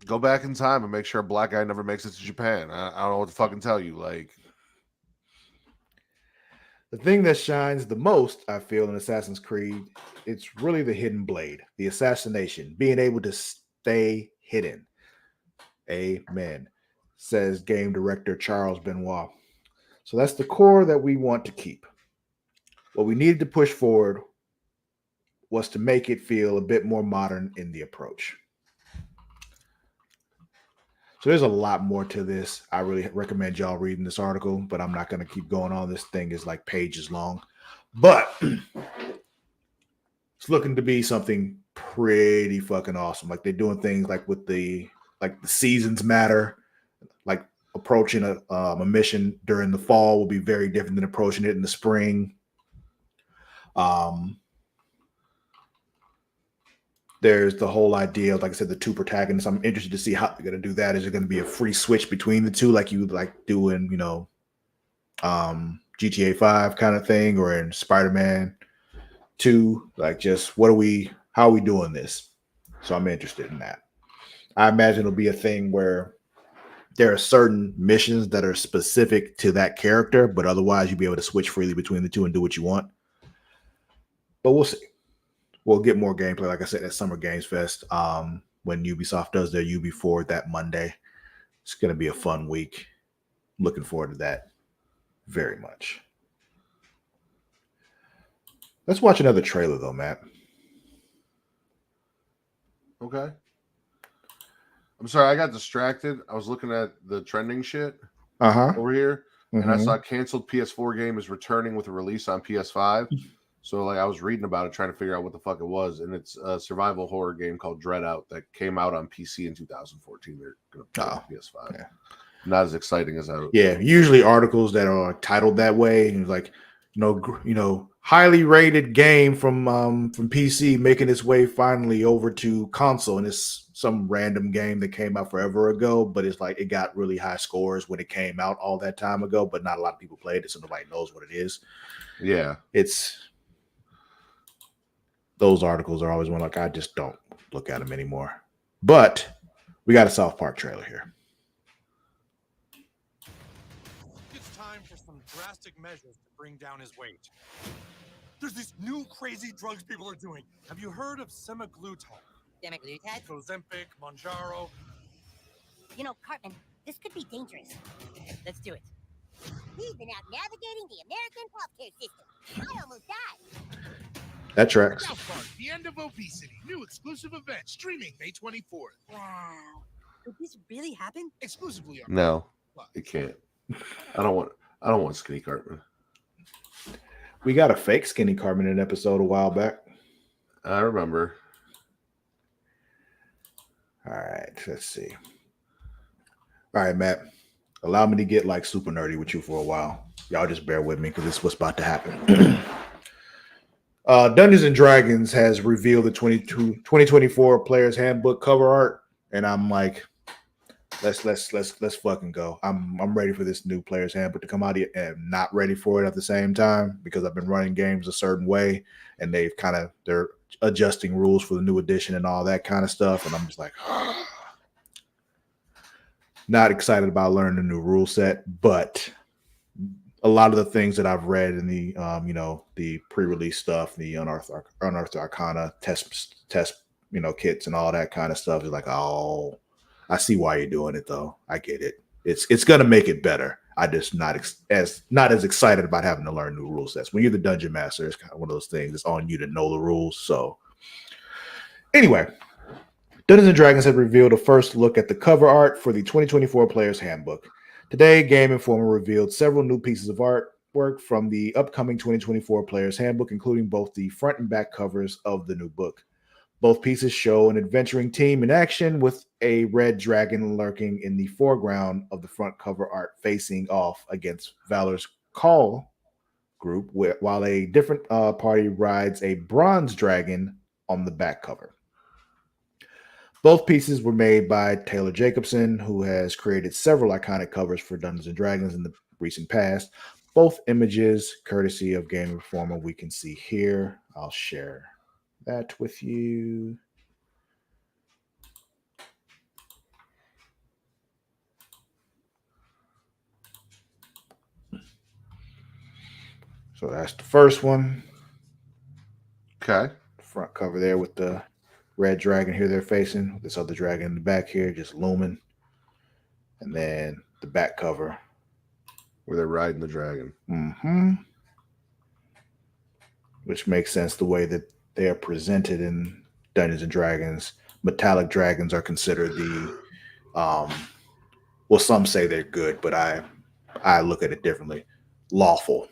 go back in time and make sure a black guy never makes it to Japan. I don't know what to fucking tell you. Like,
the thing that shines the most, I feel, in Assassin's Creed, it's really the hidden blade, the assassination, being able to stay hidden. Amen, says game director Charles Benoit. So that's the core that we want to keep. What we needed to push forward was to make it feel a bit more modern in the approach. So there's a lot more to this. I really recommend y'all reading this article, but I'm not going to keep going on. This thing is like pages long. But it's looking to be something pretty fucking awesome. Like, they're doing things like with the seasons matter. Like, approaching a mission during the fall will be very different than approaching it in the spring. There's the whole idea of, like I said, the two protagonists. I'm interested to see how they're going to do that. Is it going to be a free switch between the two, like you would like do in, GTA 5 kind of thing, or in Spider-Man 2? Like, just how are we doing this? So I'm interested in that. I imagine it'll be a thing where there are certain missions that are specific to that character, but otherwise you'll be able to switch freely between the two and do what you want. But we'll see. We'll get more gameplay, like I said, at Summer Games Fest, when Ubisoft does their UB Forward that Monday. It's going to be a fun week. Looking forward to that very much. Let's watch another trailer, though, Matt.
Okay. I'm sorry, I got distracted. I was looking at the trending shit over here, and I saw canceled PS4 game is returning with a release on PS5. So, like, I was reading about it, trying to figure out what the fuck it was, and it's a survival horror game called Dread Out that came out on PC in 2014. They're going to put it on PS5. Yeah. Not as exciting as I would.
Yeah, usually articles that are titled that way, and like, highly rated game from PC making its way finally over to console, and it's some random game that came out forever ago, but it's like it got really high scores when it came out all that time ago, but not a lot of people played it, so nobody knows what it is.
Yeah,
those articles are always one like I just don't look at them anymore. But we got a South Park trailer here.
It's time for some drastic measures to bring down his weight. There's these new crazy drugs people are doing. Have you heard of semaglutide?
Semaglutide?
Ozempic, Mounjaro.
Cartman, this could be dangerous. Let's do it. He's been out navigating the American healthcare system. I almost died.
That tracks.
South Park, The End of Obesity. New exclusive event streaming May 24th.
Wow. Did this really happen?
Exclusively on
no, it can't. I don't want Skinny Cartman.
We got a fake Skinny Cartman in an episode a while back.
I remember.
All right, let's see. All right, Matt. Allow me to get like super nerdy with you for a while. Y'all just bear with me because this is what's about to happen. Dungeons and Dragons has revealed the 2024 Players Handbook cover art, and I'm like, let's fucking go. I'm ready for this new Players Handbook to come out, and not ready for it at the same time because I've been running games a certain way, and they're adjusting rules for the new edition and all that kind of stuff, and I'm just like, not excited about learning a new rule set, but a lot of the things that I've read in the the pre-release stuff, the unearthed arcana test kits and all that kind of stuff is like, oh, I see why you're doing it though. I get it. It's gonna make it better. I just not as excited about having to learn new rule sets. When you're the dungeon master, it's kind of one of those things. It's on you to know the rules. So anyway, Dungeons & Dragons have revealed a first look at the cover art for the 2024 Players Handbook. Today, Game Informer revealed several new pieces of artwork from the upcoming 2024 Players Handbook, including both the front and back covers of the new book. Both pieces show an adventuring team in action with a red dragon lurking in the foreground of the front cover art facing off against Valor's Call group, while a different party rides a bronze dragon on the back cover. Both pieces were made by Taylor Jacobson, who has created several iconic covers for Dungeons and Dragons in the recent past. Both images, courtesy of Game Informer, we can see here. I'll share that with you. So that's the first one.
Okay.
Front cover there with the red dragon here they're facing, with this other dragon in the back here just looming. And then the back cover
where they're riding the dragon.
Mm-hmm. Which makes sense the way that they are presented in Dungeons and Dragons. Metallic dragons are considered the well, some say they're good, but I look at it differently. Lawful.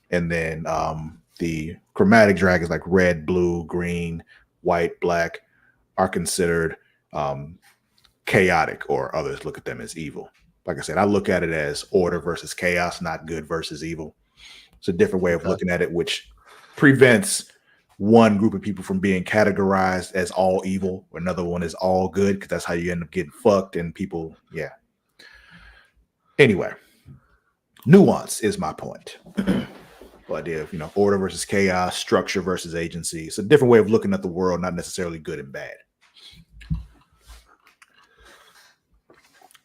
And then the chromatic dragons like red, blue, green, white, black are considered chaotic, or others look at them as evil. Like I said, I look at it as order versus chaos, not good versus evil. It's a different way of looking at it, which prevents one group of people from being categorized as all evil, or another one is all good, because that's how you end up getting fucked and people, yeah. Anyway, nuance is my point. The idea of, order versus chaos, structure versus agency. It's a different way of looking at the world, not necessarily good and bad.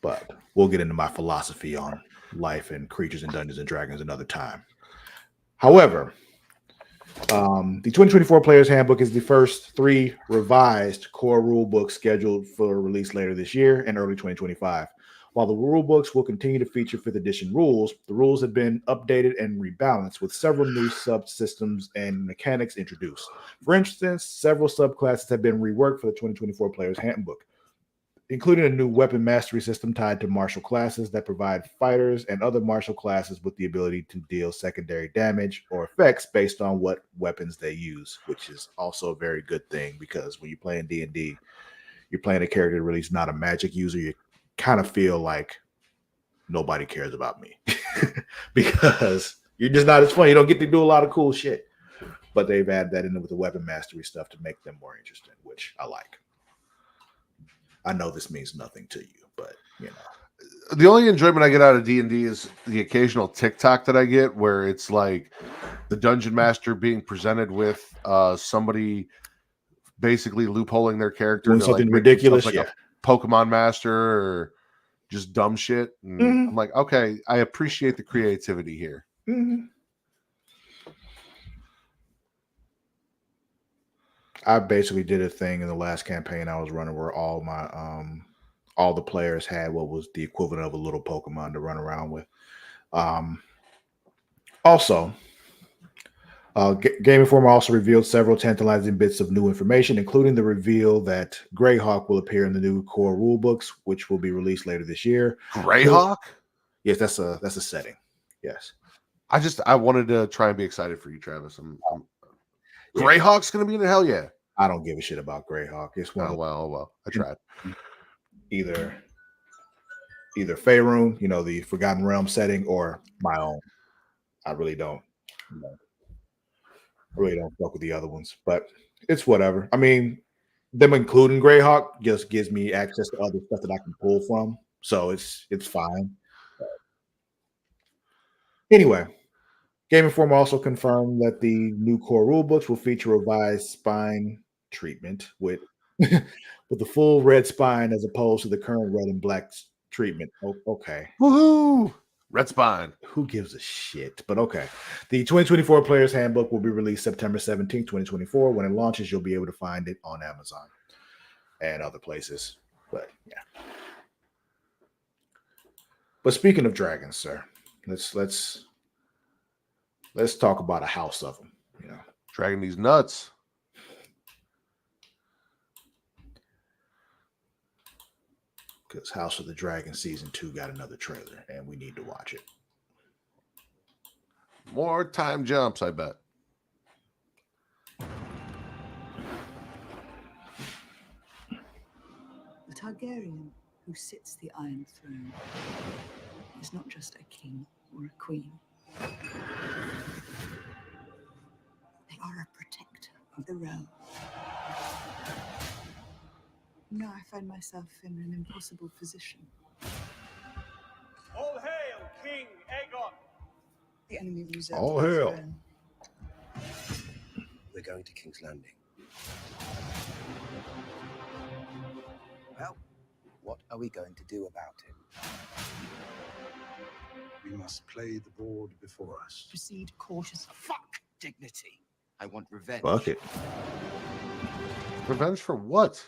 But we'll get into my philosophy on life and creatures and Dungeons and Dragons another time. However, the 2024 Player's Handbook is the first 3 revised core rule books scheduled for release later this year and early 2025. While the rule books will continue to feature 5th edition rules, the rules have been updated and rebalanced with several new subsystems and mechanics introduced. For instance, several subclasses have been reworked for the 2024 Player's Handbook, including a new weapon mastery system tied to martial classes that provide fighters and other martial classes with the ability to deal secondary damage or effects based on what weapons they use, which is also a very good thing, because when you're playing D&D, you're playing a character that really is not a magic user. You kind of feel like nobody cares about me because you're just not as fun. You don't get to do a lot of cool shit. But they've added that in with the weapon mastery stuff to make them more interesting, which I like. I know this means nothing to you, but
the only enjoyment I get out of D&D is the occasional TikTok that I get where it's like the dungeon master being presented with somebody basically loopholing their character,
doing something ridiculous,
like a Pokemon master or just dumb shit. And I'm like, okay, I appreciate the creativity here.
Mm-hmm. I basically did a thing in the last campaign I was running where all my all the players had what was the equivalent of a little Pokemon to run around with. Also, Game Informer also revealed several tantalizing bits of new information, including the reveal that Greyhawk will appear in the new core rulebooks, which will be released later this year.
Greyhawk?
Yes, that's a setting. Yes.
I wanted to try and be excited for you, Travis. Greyhawk's going to be in the hell yeah.
I don't give a shit about Greyhawk. It's one.
Well. I tried.
Either Faerun, the Forgotten Realm setting, or my own. I really don't. I really don't fuck with the other ones, but it's whatever. I mean, them including Greyhawk just gives me access to other stuff that I can pull from, so it's fine. Anyway, Game Informer also confirmed that the new core rulebooks will feature revised spine treatment with the full red spine as opposed to the current red and black treatment. Okay.
Woohoo! Red spine.
Who gives a shit? But okay. The 2024 Player's Handbook will be released September 17th, 2024. When it launches, you'll be able to find it on Amazon and other places. But yeah. But speaking of dragons, sir, let's talk about a house of them.
Dragging these nuts.
Because House of the Dragon Season 2 got another trailer, and we need to watch it.
More time jumps, I bet.
Targaryen who sits the Iron Throne is not just a king or a queen. They are a protector of the realm. Now I find myself in an impossible position.
All hail, King Aegon!
The enemy reserved
All
the
hail.
throne.
We're going to King's Landing. Well, what are we going to do about it?
We must play the board before us.
Proceed cautiously.
Fuck dignity. I want revenge.
Fuck it.
Revenge for what?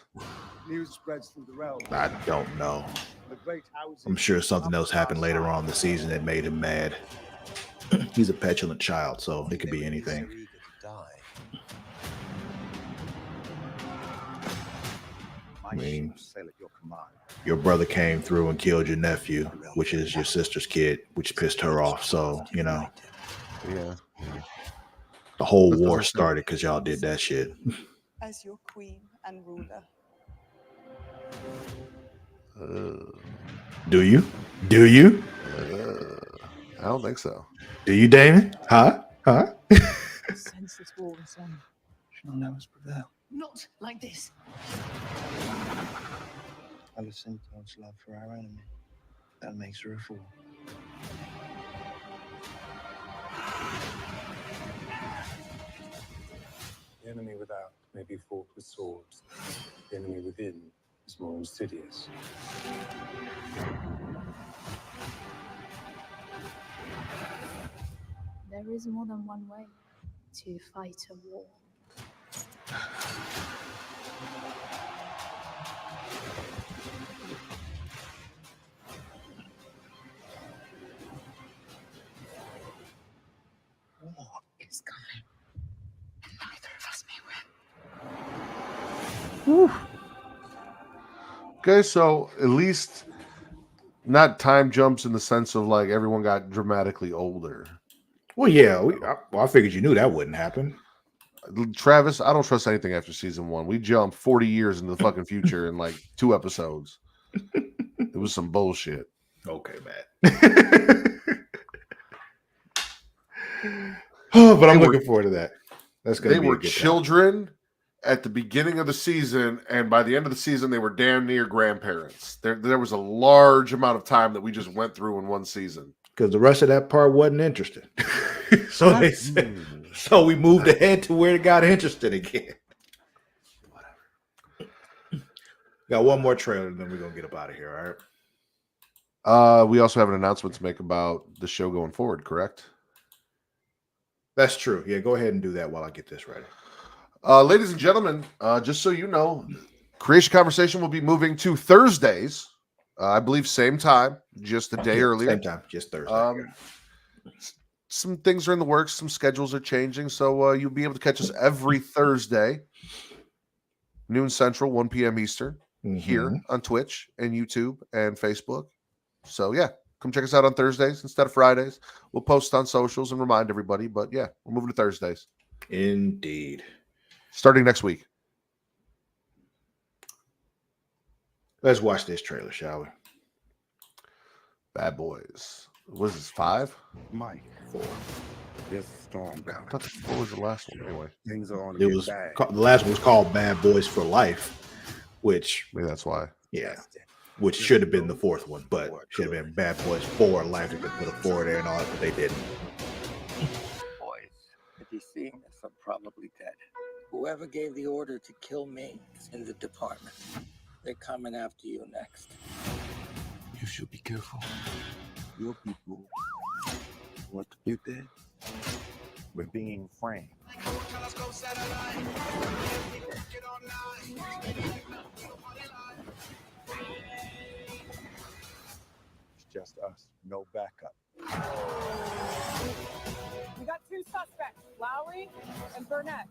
News spreads through the realm.
I don't know.
The great houses.
I'm sure something else happened later on in the season that made him mad. He's a petulant child, so it could be anything.
Eager to die.
I mean,
ships sail at your command.
your brother came through and killed your nephew, which is your sister's kid, which pissed her off. So, you know,
Yeah.
the whole war started because y'all did that shit.
As your queen and ruler.
Do you? Do you?
I don't think so.
Do you, Damon? Huh?
Sense this war is on.
Shall know us prevail.
Not like this.
Alicent's love for our enemy. That makes her a fool.
The enemy without may be fought with swords. The enemy within is more insidious.
There is more than one way to fight a war.
War is coming. And neither of us may win.
Okay, so at least not time jumps in the sense of like everyone got dramatically older.
Well, yeah. I figured you knew that wouldn't happen.
Travis, I don't trust anything after season 1. We jumped 40 years into the fucking future in like 2 episodes. It was some bullshit.
Okay, man. Oh, but I'm looking forward to that. That's gonna
They
be a
were
good
children at the beginning of the season, and by the end of the season, they were damn near grandparents. There was a large amount of time that we just went through in one season.
Because the rest of that part wasn't interesting. So they said, so we moved ahead to where it got interesting again. Whatever. Got one more trailer, and then we're gonna get up out of here. All right.
We also have an announcement to make about the show going forward, correct?
That's true. Yeah, go ahead and do that while I get this ready.
Ladies and gentlemen, just so you know, Creatia Conversation will be moving to Thursdays. I believe same time, just a day earlier.
Same time, just Thursday.
Some things are in the works. Some schedules are changing. So you'll be able to catch us every Thursday, noon Central, 1 p.m. Eastern, here on Twitch and YouTube and Facebook. So, yeah, come check us out on Thursdays instead of Fridays. We'll post on socials and remind everybody. But, yeah, we're moving to Thursdays.
Indeed.
Starting next week.
Let's watch this trailer, shall we?
Bad Boys. What is this, 5?
Mike, 4. There's a storm
I
coming.
thought what was the last one anyway?
Things are on
It was the last one was called Bad Boys for Life, which
Maybe that's why.
yeah, which should have been the 4th one, but should have been Bad Boys for Life. They could put a 4 there and all that, but they didn't.
Boys, if you see this, I'm probably dead. Whoever gave the order to kill me is in the department. They're coming after you next.
You should be careful. Your people, what you did, we're being framed. It's just us, no backup.
We got 2 suspects, Lowry and Burnett.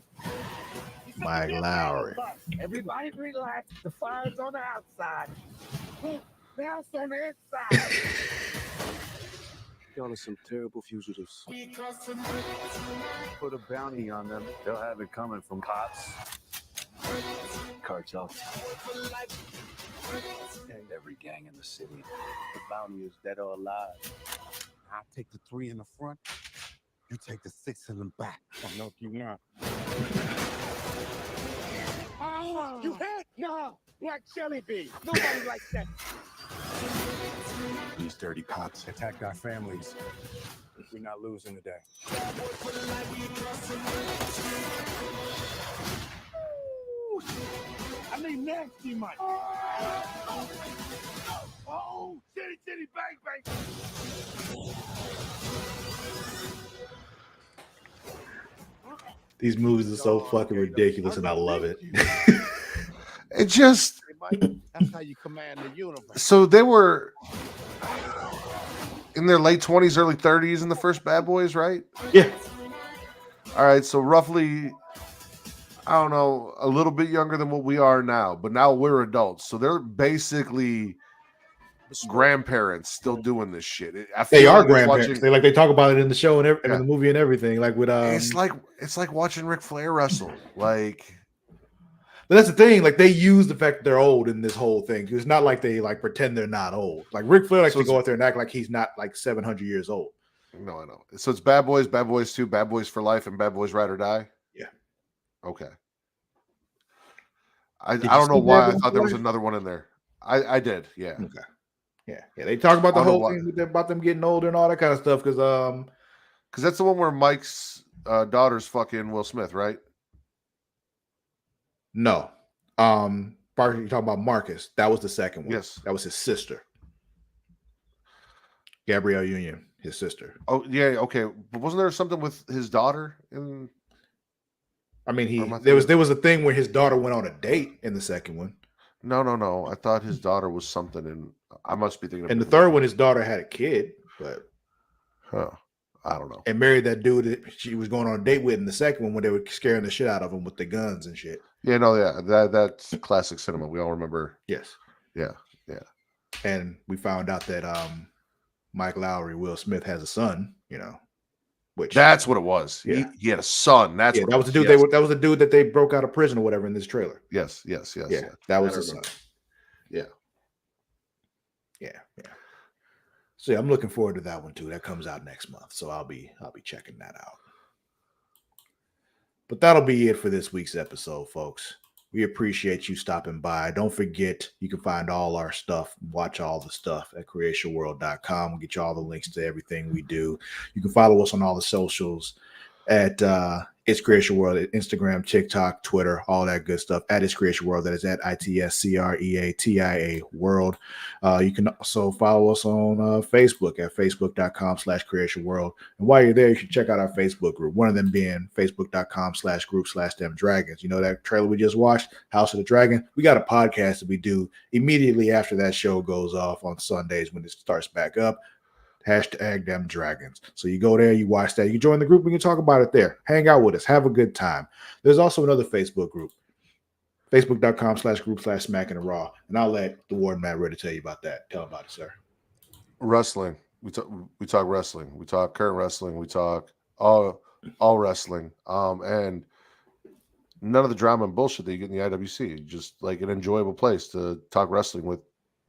Mike Lowry.
Everybody relax. The fire's on the outside. Now it's on the inside.
Y'all are some terrible fugitives. Put a bounty on them. They'll have it coming from cops, cartels.
And every gang in the city, the bounty is dead or alive.
I'll take the 3 in the front. You take the 6 in the back. Oh, no, you not.
Oh, you hit? No, like jelly bean. Nobody likes that.
These dirty cops attacked our families. We're not losing today.
I mean, nasty money. Oh, city, city, bang, bang.
These movies are so fucking ridiculous, and I love it.
It just.
That's how you command the universe.
So they were in their late 20s, early 30s in the first Bad Boys, right?
Yeah.
All right, so roughly, I don't know, a little bit younger than what we are now, but now we're adults. So they're basically grandparents still doing this shit.
They are grandparents. They talk about it in the show and in the movie and everything. Like with
it's like watching Ric Flair wrestle. Like,
but that's the thing. Like they use the fact that they're old in this whole thing. It's not like they like pretend they're not old. Like Ric Flair likes to go out there and act like he's not like 700 years old.
No, I know. So it's Bad Boys, Bad Boys 2, Bad Boys for Life, and Bad Boys Ride or Die.
Yeah.
Okay. I don't know why I thought there was another one in there. I did. Yeah.
Okay. Yeah. They talk about the whole thing about them getting older and all that kind of stuff because
that's the one where Mike's daughter's fucking Will Smith, right?
No. You're talking about Marcus. That was the second one.
Yes.
That was his sister. Gabrielle Union, his sister.
Oh, yeah, okay. But wasn't there something with his daughter in
there was a thing where his daughter went on a date in the second one.
No. I thought his daughter was something in I must be thinking of
in the third one, his daughter had a kid, but
I don't know.
And married that dude that she was going on a date with in the second one when they were scaring the shit out of him with the guns and shit.
Yeah, no, yeah. That's classic cinema. We all remember.
Yes.
Yeah.
And we found out that Mike Lowry, Will Smith, has a son, which
that's what it was.
Yeah.
He had a son. That's what
that was the dude that was the dude that they broke out of prison or whatever in this trailer.
Yes.
Yeah, that was his son.
Yeah.
So yeah, I'm looking forward to that one too. That comes out next month, so I'll be checking that out. But that'll be it for this week's episode, folks. We appreciate you stopping by. Don't forget, you can find all our stuff, watch all the stuff at creatiaworld.com. We'll get you all the links to everything we do. You can follow us on all the socials at It's Creatia World, at Instagram, TikTok, Twitter, all that good stuff. At It's Creatia World, that is at ITSCREATIA World. You can also follow us on Facebook at facebook.com/Creatia World. And while you're there, you should check out our Facebook group. One of them being facebook.com/group/Them Dragons. You know that trailer we just watched, House of the Dragon? We got a podcast that we do immediately after that show goes off on Sundays when it starts back up. #Them Dragons. So you go there, you watch that, you join the group, we can talk about it there. Hang out with us, have a good time. There's also another Facebook group, facebook.com/group/Smack and Raw. And I'll let the Warden Matt Ritter tell you about that. Tell him about it, sir.
Wrestling. We talk wrestling. We talk current wrestling. We talk all wrestling. And none of the drama and bullshit that you get in the IWC. Just like an enjoyable place to talk wrestling with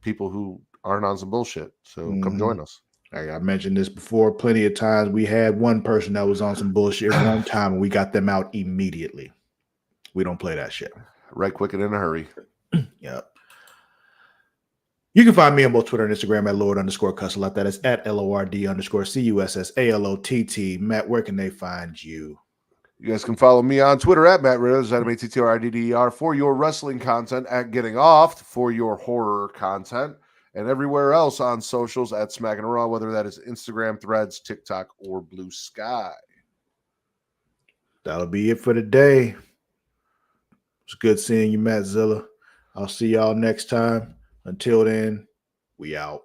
people who aren't on some bullshit. So come join us.
I mentioned this before plenty of times. We had one person that was on some bullshit one time, and we got them out immediately. We don't play that shit.
Right quick and in a hurry.
Yep. You can find me on both Twitter and Instagram at Lord_Cussalott. That is at LORD_CUSSALOTT. Matt, where can they find you?
You guys can follow me on Twitter at Matt Ritter, MATTRIDDER, for your wrestling content, at Getting Off for your horror content, and everywhere else on socials at Smack and Raw, whether that is Instagram, Threads, TikTok, or Blue Sky.
That'll be it for today. It's good seeing you, Matt Zilla. I'll see y'all next time. Until then, we out.